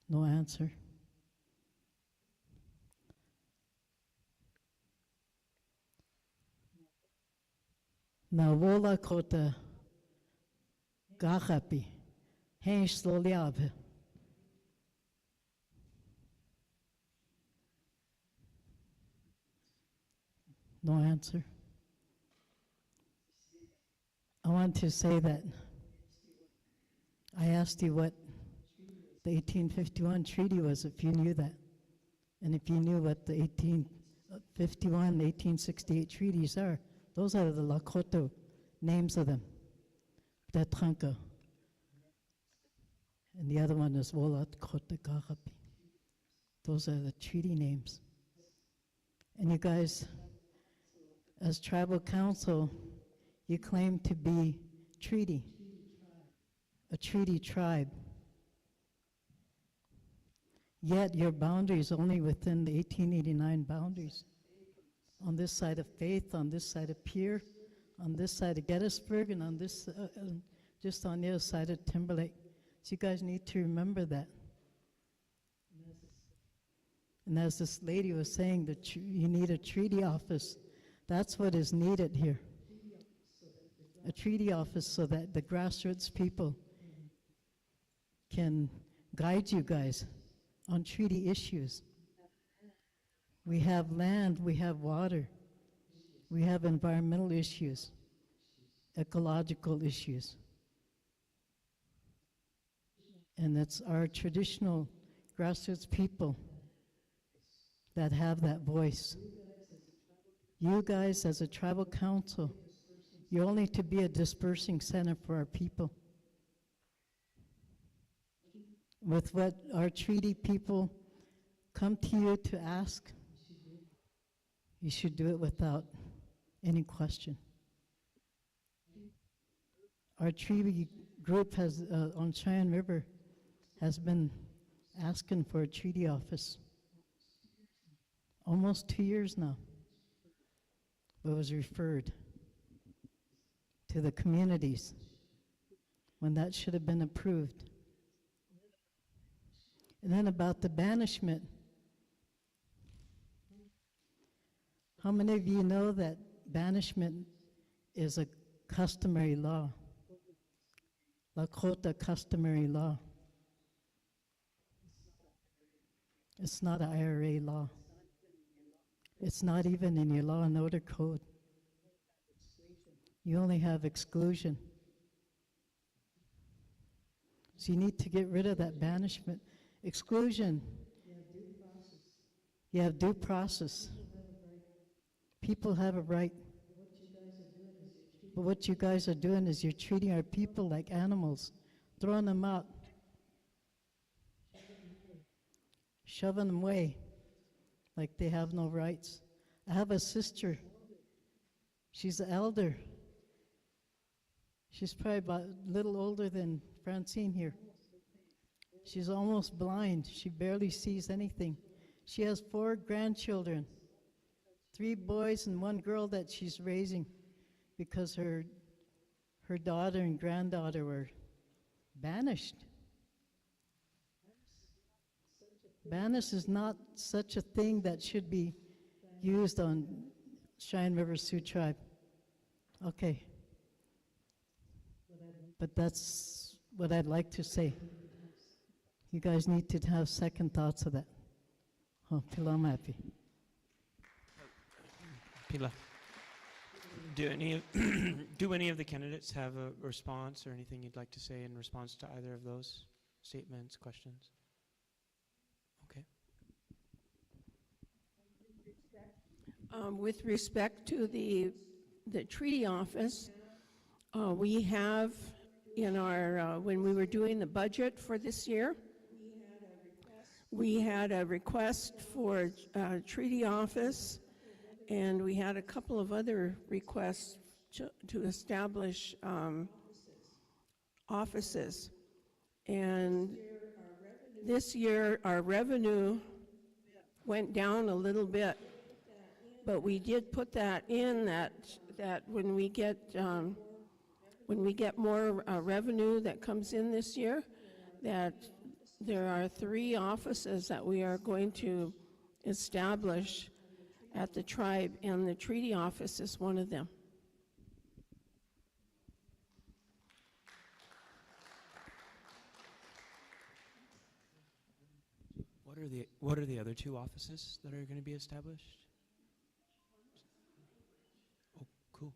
No answer. Na wola kota gachapi. Heslo liabhe. No answer. I want to say that I asked you what the 1851 treaty was, if you knew that. And if you knew what the 1851, 1868 treaties are, those are the Lakota names of them. Tetranka. And the other one is Wolat Kota Karapi. Those are the treaty names. And you guys, as tribal council, you claim to be a treaty tribe. Yet your boundaries only within the 1889 boundaries. On this side of Faith, on this side of Pierre, on this side of Gettysburg, and on this, just on the other side of Timberlake. So you guys need to remember that. And as this lady was saying, that you need a treaty office. That's what is needed here. A treaty office so that the grassroots people can guide you guys on treaty issues. We have land, we have water, we have environmental issues, ecological issues. And it's our traditional grassroots people that have that voice. You guys, as a tribal council, you're only to be a dispersing center for our people. With what our treaty people come to you to ask, you should do it without any question. Our treaty group has, on Cheyenne River, has been asking for a treaty office almost 2 years now, but was referred to the communities when that should have been approved. And then about the banishment. How many of you know that banishment is a customary law? Lakota customary law. It's not an IRA law. It's not even in your law and order code. You only have exclusion. So you need to get rid of that banishment. Exclusion. You have due process. People have a right. But what you guys are doing is you're treating our people like animals, throwing them out, shoving them away like they have no rights. I have a sister. She's an elder. She's probably about a little older than Francine here. She's almost blind. She barely sees anything. She has 4 grandchildren, 3 boys and 1 girl that she's raising because her daughter and granddaughter were banished. Banish is not such a thing that should be used on Cheyenne River Sioux Tribe. Okay. But that's what I'd like to say. You guys need to have second thoughts of that. Oh, Pila, I'm happy. Pila, do any of the candidates have a response or anything you'd like to say in response to either of those statements, questions? Okay. With respect to the treaty office, we have in our, when we were doing the budget for this year, we had a request for treaty office, and we had a couple of other requests to establish offices. And this year, our revenue went down a little bit, but we did put that in that when we get more revenue that comes in this year, that there are 3 offices that we are going to establish at the tribe, and the treaty office is one of them. What are the other 2 offices that are going to be established? Oh, cool.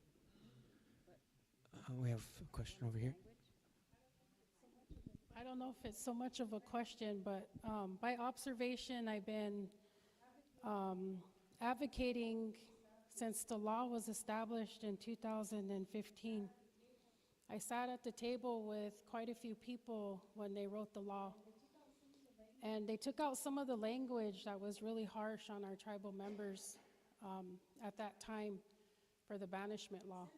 We have a question over here. I don't know if it's so much of a question, but by observation, I've been advocating since the law was established in 2015. I sat at the table with quite a few people when they wrote the law, and they took out some of the language that was really harsh on our tribal members at that time for the banishment law.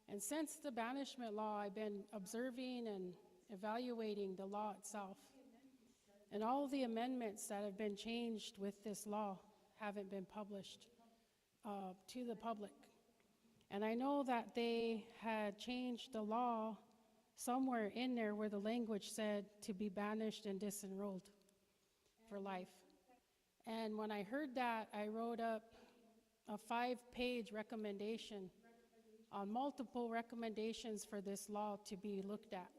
And since the banishment law, I've been observing and evaluating the law itself. And all of the amendments that have been changed with this law haven't been published to the public. And I know that they had changed the law somewhere in there where the language said to be banished and disenrolled for life. And when I heard that, I wrote up a 5-page recommendation on multiple recommendations for this law to be looked at,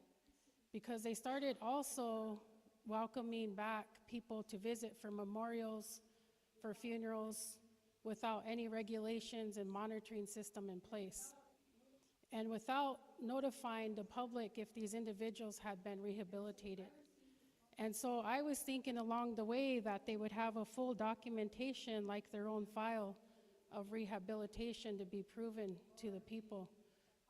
because they started also welcoming back people to visit for memorials, for funerals, without any regulations and monitoring system in place, and without notifying the public if these individuals had been rehabilitated. And so I was thinking along the way that they would have a full documentation, like their own file of rehabilitation, to be proven to the people,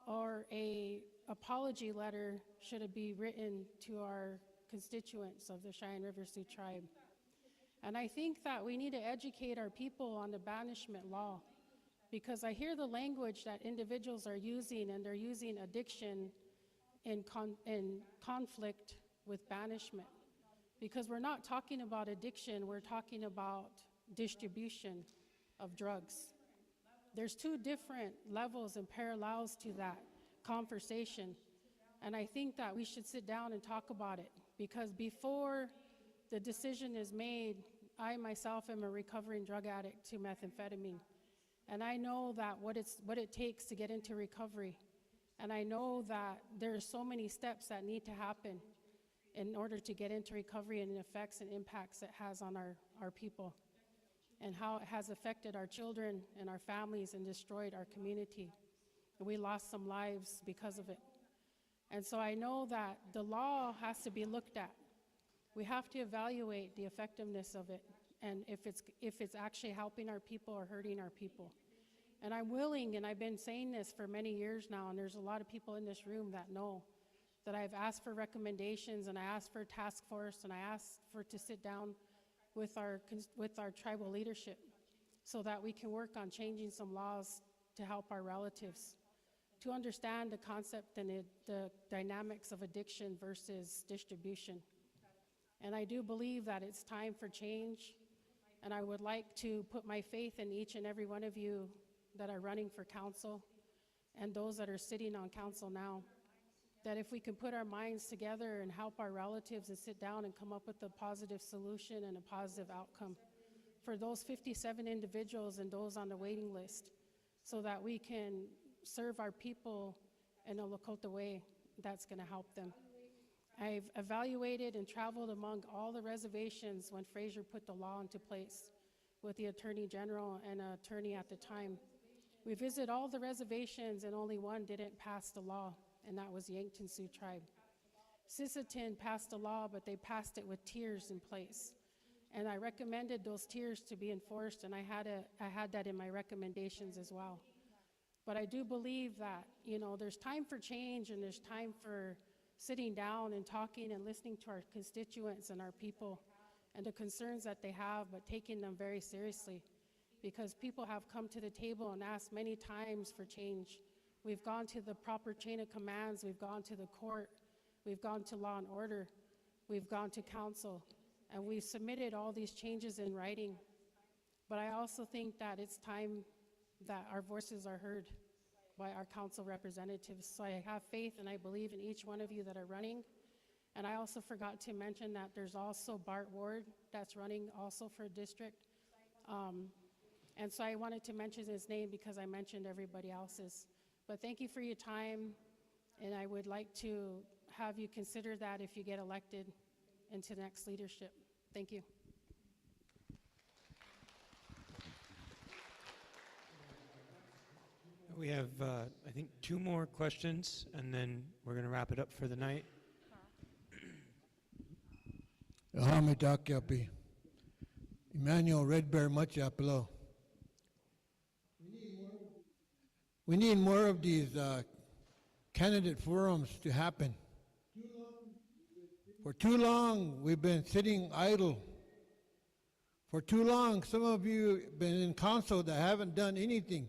or a apology letter should it be written to our constituents of the Cheyenne River Sioux Tribe. And I think that we need to educate our people on the banishment law, because I hear the language that individuals are using, and they're using addiction in conflict with banishment. Because we're not talking about addiction, we're talking about distribution of drugs. There's 2 different levels and parallels to that conversation. And I think that we should sit down and talk about it, because before the decision is made, I myself am a recovering drug addict to methamphetamine. And I know that what it takes to get into recovery. And I know that there are so many steps that need to happen in order to get into recovery, and the effects and impacts it has on our people, and how it has affected our children and our families and destroyed our community. And we lost some lives because of it. And so I know that the law has to be looked at. We have to evaluate the effectiveness of it, and if it's actually helping our people or hurting our people. And I'm willing, and I've been saying this for many years now, and there's a lot of people in this room that know that I've asked for recommendations, and I asked for a task force, and I asked to sit down with our tribal leadership so that we can work on changing some laws to help our relatives, to understand the concept and the dynamics of addiction versus distribution. And I do believe that it's time for change, and I would like to put my faith in each and every one of you that are running for council and those that are sitting on council now, that if we can put our minds together and help our relatives and sit down and come up with a positive solution and a positive outcome for those 57 individuals and those on the waiting list, so that we can serve our people in a Lakota way that's going to help them. I've evaluated and traveled among all the reservations when Fraser put the law into place with the Attorney General and an attorney at the time. We visited all the reservations, and only one didn't pass the law, and that was Yankton Sioux Tribe. Sisseton passed a law, but they passed it with tiers in place. And I recommended those tiers to be enforced, and I had that in my recommendations as well. But I do believe that, there's time for change, and there's time for sitting down and talking and listening to our constituents and our people and the concerns that they have, but taking them very seriously. Because people have come to the table and asked many times for change. We've gone to the proper chain of commands, we've gone to the court, we've gone to law and order, we've gone to council, and we've submitted all these changes in writing. But I also think that it's time that our voices are heard by our council representatives. So I have faith and I believe in each one of you that are running. And I also forgot to mention that there's also Bart Ward that's running also for district. And so I wanted to mention his name because I mentioned everybody else's. But thank you for your time, and I would like to have you consider that if you get elected into the next leadership. Thank you. We have, I think, 2 more questions, and then we're going to wrap it up for the night. Emmanuel Red Bear Machapelo. We need more of these candidate forums to happen. For too long, we've been sitting idle. For too long, some of you have been in council that haven't done anything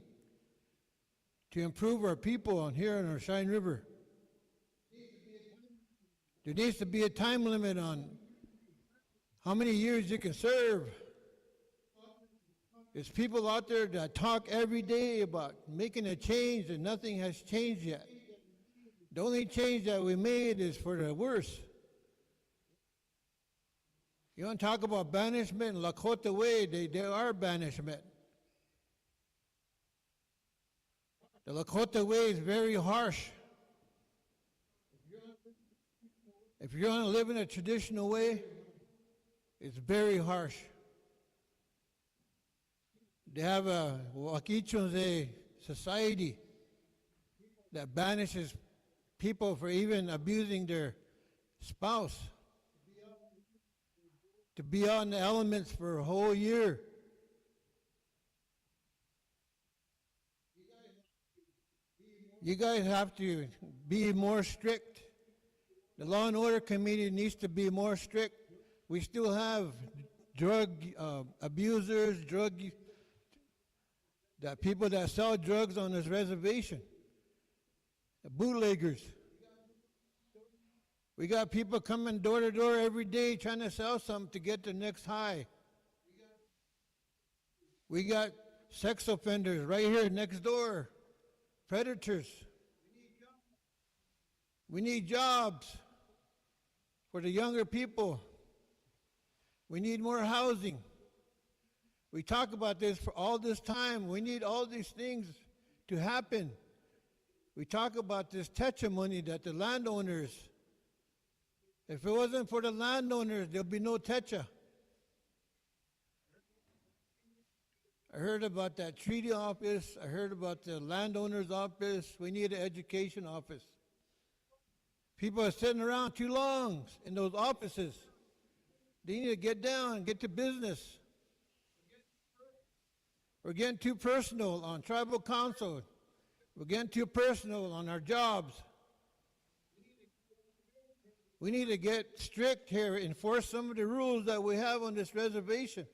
to improve our people on here in our Cheyenne River. There needs to be a time limit on how many years you can serve. There's people out there that talk every day about making a change, and nothing has changed yet. The only change that we made is for the worse. You want to talk about banishment in Lakota way, they are banishment. The Lakota way is very harsh. If you're going to live in a traditional way, it's very harsh. They have a Wakichunze society that banishes people for even abusing their spouse. To be on the elements for a whole year. You guys have to be more strict. The Law and Order Committee needs to be more strict. We still have drug abusers, people that sell drugs on this reservation, the bootleggers. We got people coming door to door every day trying to sell something to get the next high. We got sex offenders right here next door, predators. We need jobs for the younger people. We need more housing. We talk about this for all this time. We need all these things to happen. We talk about this techa money that the landowners, if it wasn't for the landowners, there'll be no techa. I heard about that treaty office. I heard about the landowner's office. We need an education office. People are sitting around too long in those offices. They need to get down, get to business. We're getting too personal on tribal council. We're getting too personal on our jobs. We need to get strict here, enforce some of the rules that we have on this reservation.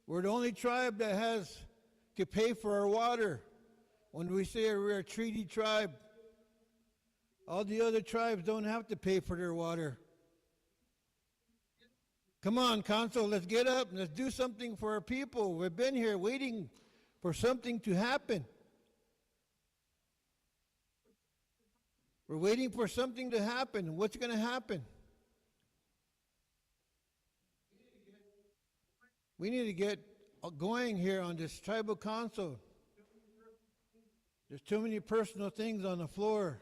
We're the only tribe that has to pay for our water when we say we're a treaty tribe. All the other tribes don't have to pay for their water. Come on, council, let's get up and let's do something for our people. We've been here waiting for something to happen. We're waiting for something to happen. What's going to happen? We need to get going here on this tribal council. There's too many personal things on the floor.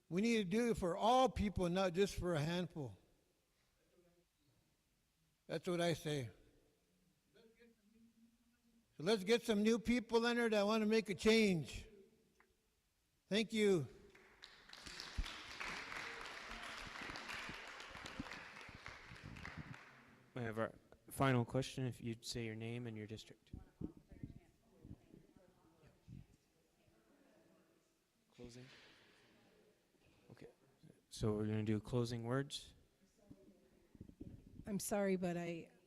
We need to do it for all people, not just for a handful. That's what I say. So let's get some new people in there that want to make a change. Thank you. We have our final question, if you'd say your name and your district. Closing? Okay. So we're going to do closing words. I'm sorry, but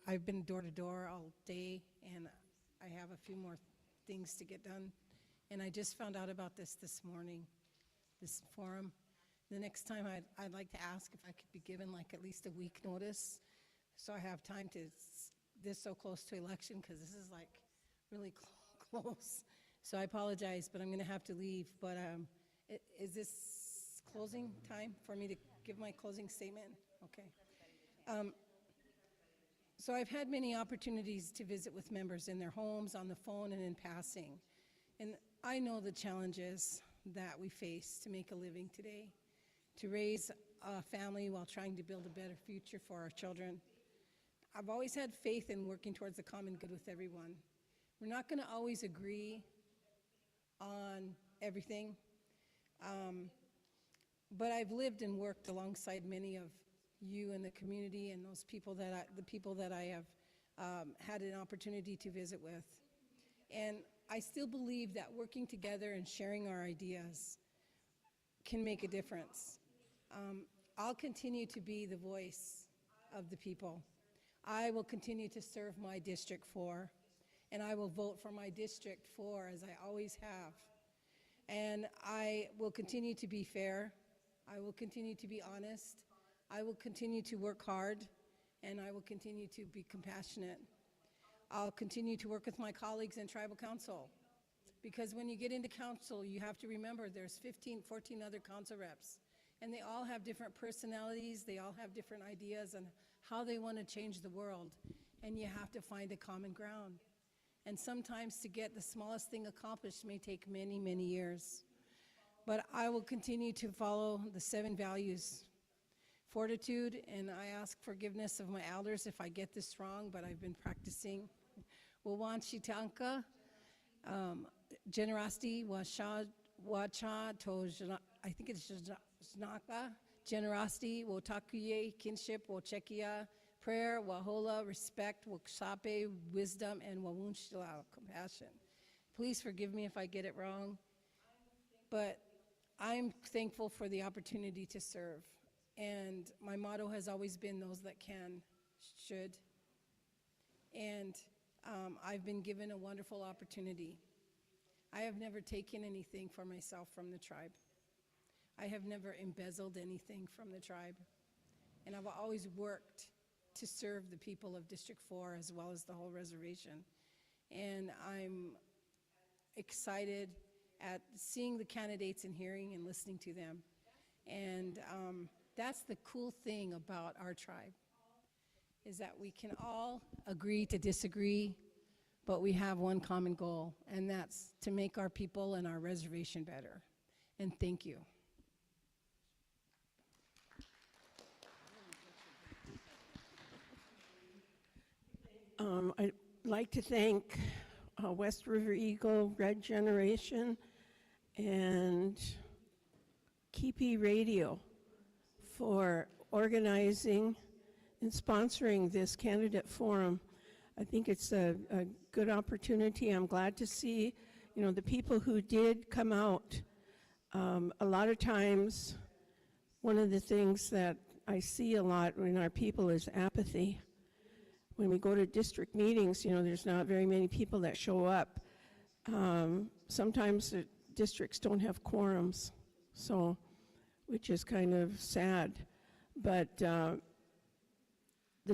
I've been door to door all day, and I have a few more things to get done. And I just found out about this morning, this forum. The next time I'd like to ask if I could be given like at least a week notice, so I have time to, this so close to election, because this is like really close. So I apologize, but I'm going to have to leave. But is this closing time for me to give my closing statement? Okay. So I've had many opportunities to visit with members in their homes, on the phone, and in passing. And I know the challenges that we face to make a living today, to raise a family while trying to build a better future for our children. I've always had faith in working towards the common good with everyone. We're not going to always agree on everything, but I've lived and worked alongside many of you in the community and those people the people that I have had an opportunity to visit with. And I still believe that working together and sharing our ideas can make a difference. I'll continue to be the voice of the people. I will continue to serve my District 4, and I will vote for my District 4 as I always have. And I will continue to be fair. I will continue to be honest. I will continue to work hard, and I will continue to be compassionate. I'll continue to work with my colleagues in Tribal Council, because when you get into council, you have to remember there's 14 other council reps, and they all have different personalities, they all have different ideas on how they want to change the world, and you have to find a common ground. And sometimes to get the smallest thing accomplished may take many, many years. But I will continue to follow the 7 values. Fortitude, and I ask forgiveness of my elders if I get this wrong, but I've been practicing. Wawanchitanka, generosity, wacha to, I think it's Znaka, generosity, wotakuye, kinship, wochekia, prayer, wahola, respect, waksape, wisdom, and wawunshila, compassion. Please forgive me if I get it wrong, but I'm thankful for the opportunity to serve. And my motto has always been those that can, should. And I've been given a wonderful opportunity. I have never taken anything for myself from the tribe. I have never embezzled anything from the tribe. And I've always worked to serve the people of District 4 as well as the whole reservation. And I'm excited at seeing the candidates and hearing and listening to them. And that's the cool thing about our tribe, is that we can all agree to disagree, but we have one common goal, and that's to make our people and our reservation better. And thank you. I'd like to thank West River Eagle, Red Generation, and Keepy Radio for organizing and sponsoring this candidate forum. I think it's a good opportunity. I'm glad to see, the people who did come out. A lot of times, one of the things that I see a lot in our people is apathy. When we go to district meetings, there's not very many people that show up. Sometimes the districts don't have quorums, so, which is kind of sad. But the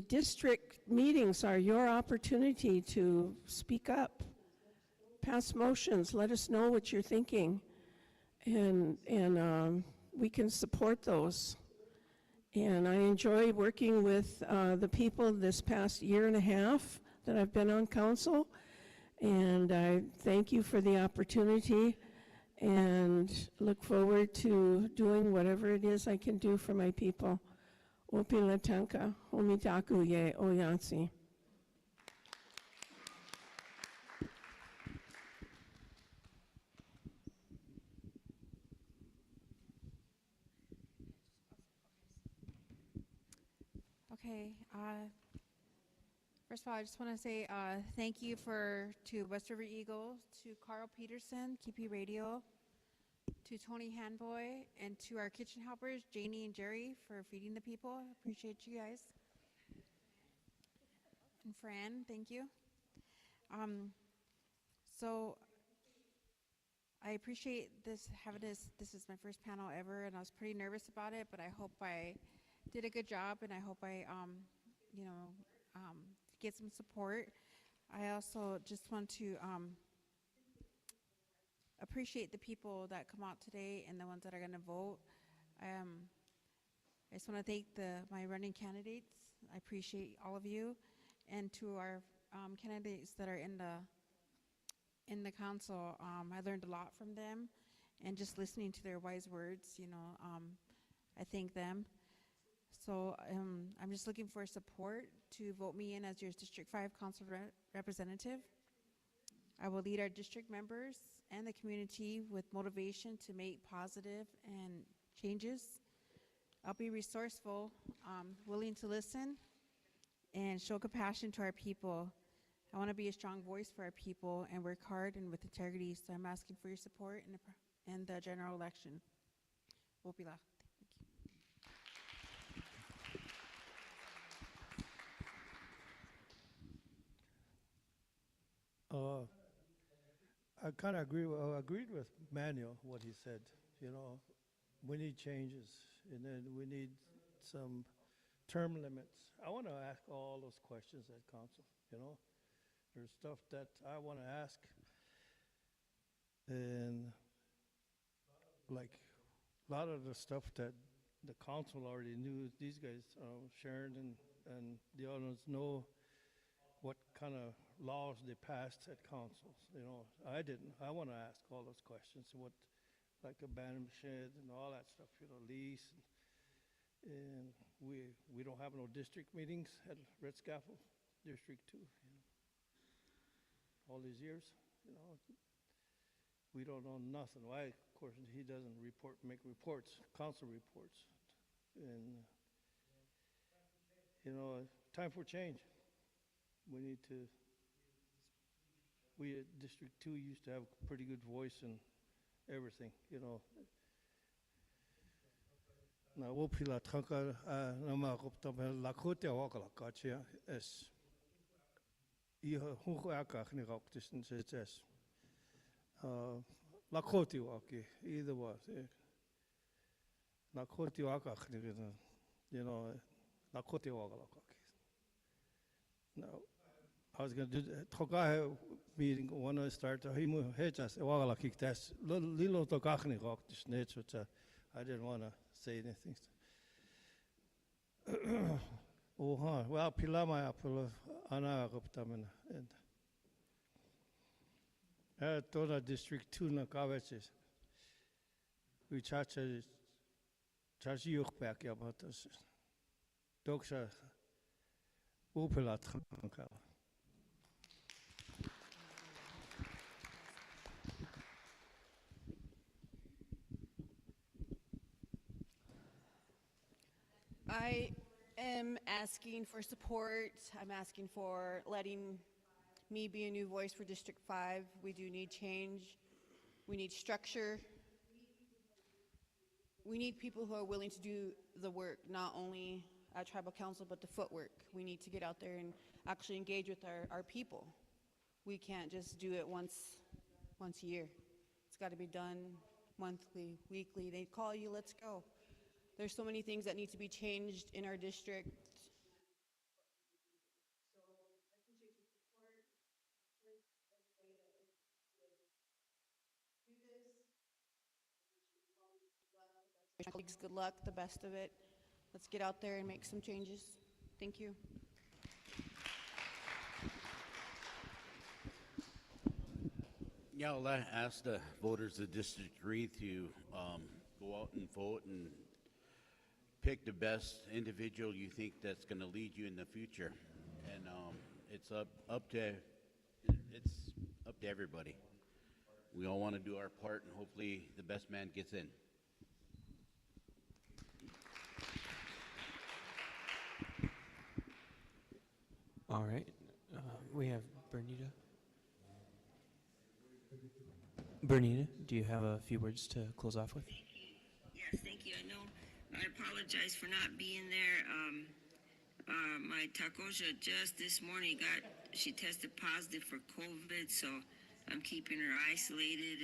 district meetings are your opportunity to speak up, pass motions, let us know what you're thinking, and we can support those. And I enjoy working with the people this past year and a half that I've been on council, and I thank you for the opportunity and look forward to doing whatever it is I can do for my people. Opilatanka, Omitaku ye Oyansi. Okay. First of all, I just want to say thank you to West River Eagle, to Carl Peterson, KP Radio, to Tony Handboy, and to our kitchen helpers, Janie and Jerry, for feeding the people. I appreciate you guys. And Fran, thank you. So I appreciate having this. This is my first panel ever, and I was pretty nervous about it, but I hope I did a good job, and I hope I, get some support. I also just want to appreciate the people that come out today and the ones that are going to vote. I just want to thank my running candidates. I appreciate all of you, and to our candidates that are in the council. I learned a lot from them, and just listening to their wise words. I thank them. So I'm just looking for support to vote me in as your District 5 Council representative. I will lead our district members and the community with motivation to make positive and changes. I'll be resourceful, willing to listen, and show compassion to our people. I want to be a strong voice for our people and work hard and with integrity, so I'm asking for your support in the general election. Wopila. I kind of agreed with Manuel, what he said. We need changes, and then we need some term limits. I want to ask all those questions at council, There's stuff that I want to ask, and like a lot of the stuff that the council already knew, these guys, Sharon and the others know what kind of laws they passed at councils. I didn't. I want to ask all those questions. What, like abandoned shed and all that stuff, lease. And we don't have no district meetings at Red Scaffold, District 2. All these years, we don't know nothing. Why? Of course, he doesn't make reports, council reports. And, time for change. We at District 2 used to have a pretty good voice in everything, Na wopila tanka na ma kopta la kote wakala kachia es iha hunko aka khni goktisn ses la kote waki either was la kote waka khni la kote wakala kaki. Now I was going to do toka meeting want to start himu hejas wala kick test lilo tokachni rock the snitch which I didn't want to say anything. Oh ha well pilama apolo ana guptamen and toda district 2 na kaveches we chacha chachi yok back about this doxa upelat khala. I am asking for support. I'm asking for letting me be a new voice for District 5. We do need change. We need structure. We need people who are willing to do the work, not only at Tribal Council, but the footwork. We need to get out there and actually engage with our people. We can't just do it once a year. It's got to be done monthly, weekly. They call you, let's go. There's so many things that need to be changed in our district. Colleagues, good luck, the best of it. Let's get out there and make some changes. Thank you. Yeah, I'll ask the voters of District 3 to go out and vote and pick the best individual you think that's going to lead you in the future. And it's up to everybody. We all want to do our part, and hopefully the best man gets in. All right. We have Bernita. Bernita, do you have a few words to close off with? Yes, thank you. I know I apologize for not being there. My Takosha just this morning she tested positive for COVID, so I'm keeping her isolated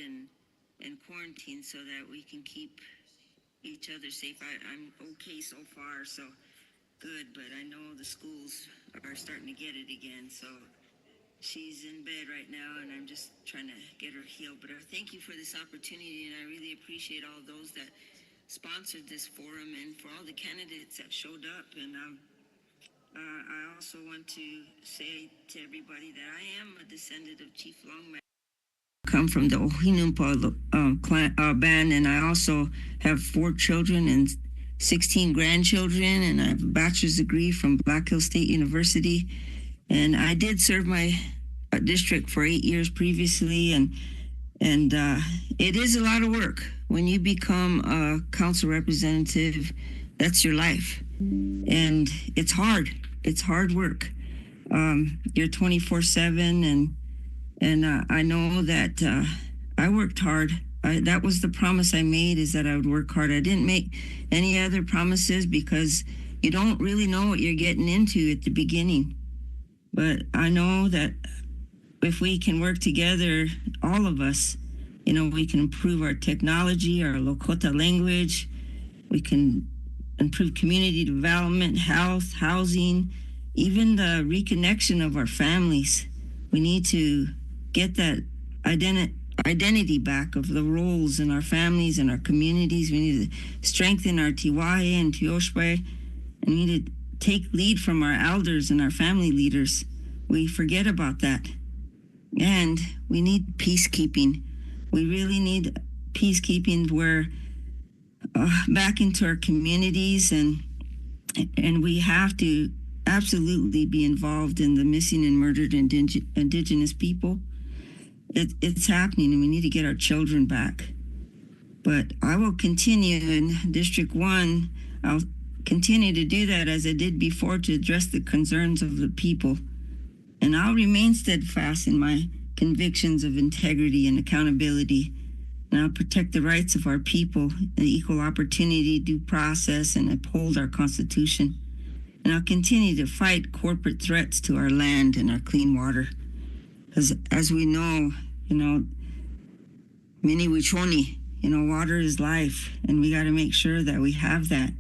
and quarantined so that we can keep each other safe. I'm okay so far, so good, but I know the schools are starting to get it again, so she's in bed right now, and I'm just trying to get her healed. But I thank you for this opportunity, and I really appreciate all those that sponsored this forum and for all the candidates that showed up. And I also want to say to everybody that I am a descendant of Chief Longman. Come from the Ohinumpa clan, band, and I also have 4 children and 16 grandchildren, and I have a bachelor's degree from Black Hills State University. And I did serve my district for 8 years previously, and it is a lot of work. When you become a council representative, that's your life. And it's hard. It's hard work. You're 24/7, and I know that I worked hard. That was the promise I made, is that I would work hard. I didn't make any other promises because you don't really know what you're getting into at the beginning. But I know that if we can work together, all of us, we can improve our technology, our Lakota language. We can improve community development, health, housing, even the reconnection of our families. We need to get that identity back of the roles in our families and our communities. We need to strengthen our Tiwahe and Tioshwe, and we need to take lead from our elders and our family leaders. We forget about that. And we need peacekeeping. We really need peacekeeping where back into our communities, and we have to absolutely be involved in the missing and murdered indigenous people. It's happening, and we need to get our children back. But I will continue in District 1. I'll continue to do that as I did before, to address the concerns of the people. And I'll remain steadfast in my convictions of integrity and accountability. And I'll protect the rights of our people, the equal opportunity, due process, and uphold our Constitution. And I'll continue to fight corporate threats to our land and our clean water. Because as we know, mini wichoni, water is life, and we got to make sure that we have that.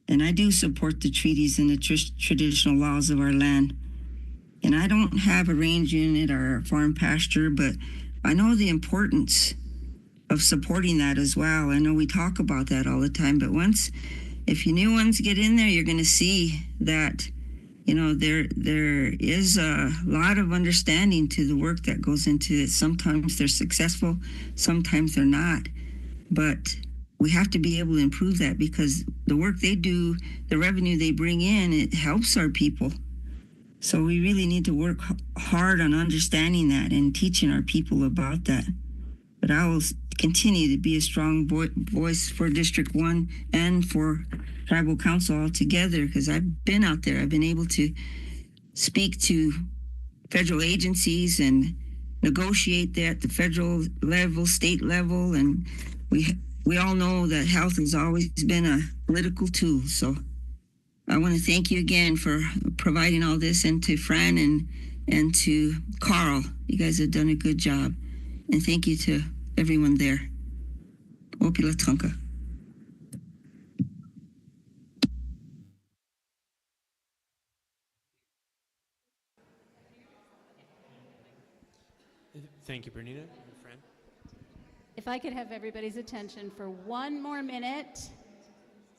And I do support the treaties and the traditional laws of our land. And I don't have a range unit or a farm pasture, but I know the importance of supporting that as well. I know we talk about that all the time, but if you new ones get in there, you're going to see that, there is a lot of understanding to the work that goes into it. Sometimes they're successful, sometimes they're not, but we have to be able to improve that because the work they do, the revenue they bring in, it helps our people. So we really need to work hard on understanding that and teaching our people about that. But I will continue to be a strong voice for District 1 and for Tribal Council altogether because I've been out there. I've been able to speak to federal agencies and negotiate there at the federal level, state level, and we all know that health has always been a political tool. So I want to thank you again for providing all this, and to Fran and to Carl. You guys have done a good job. And thank you to everyone there. Opila Tonka. Thank you, Bernita. Fran? If I could have everybody's attention for one more minute,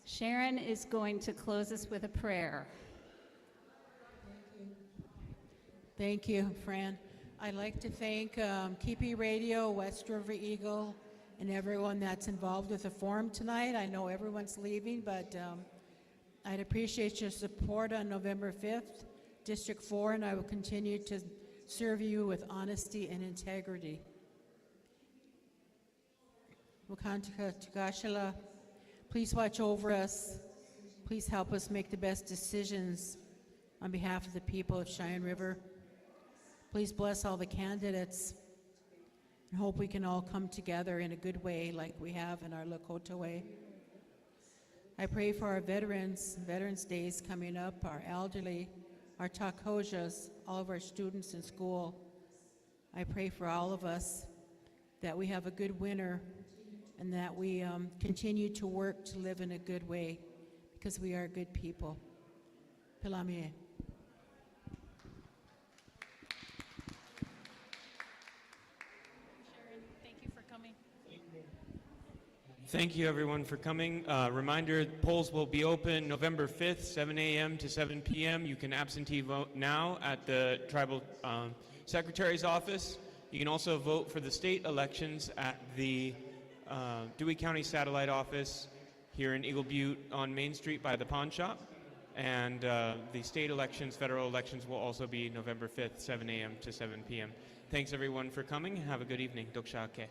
Sharon is going to close us with a prayer. Thank you, Fran. I'd like to thank Keepy Radio, West River Eagle, and everyone that's involved with the forum tonight. I know everyone's leaving, but I'd appreciate your support on November 5th, District 4, and I will continue to serve you with honesty and integrity. Wakantika Tugashala, please watch over us. Please help us make the best decisions on behalf of the people of Cheyenne River. Please bless all the candidates and hope we can all come together in a good way like we have in our Lakota way. I pray for our Veterans Days coming up, our elderly, our Takojas, all of our students in school. I pray for all of us that we have a good winter and that we continue to work to live in a good way because we are good people. Pilamie. Thank you, everyone, for coming. Reminder, polls will be open November 5th, 7 a.m. to 7 p.m. You can absentee vote now at the Tribal Secretary's office. You can also vote for the state elections at the Dewey County Satellite Office here in Eagle Butte on Main Street by the pawn shop. And the state elections, federal elections, will also be November 5th, 7 a.m. to 7 p.m. Thanks, everyone, for coming. Have a good evening. Dokshake.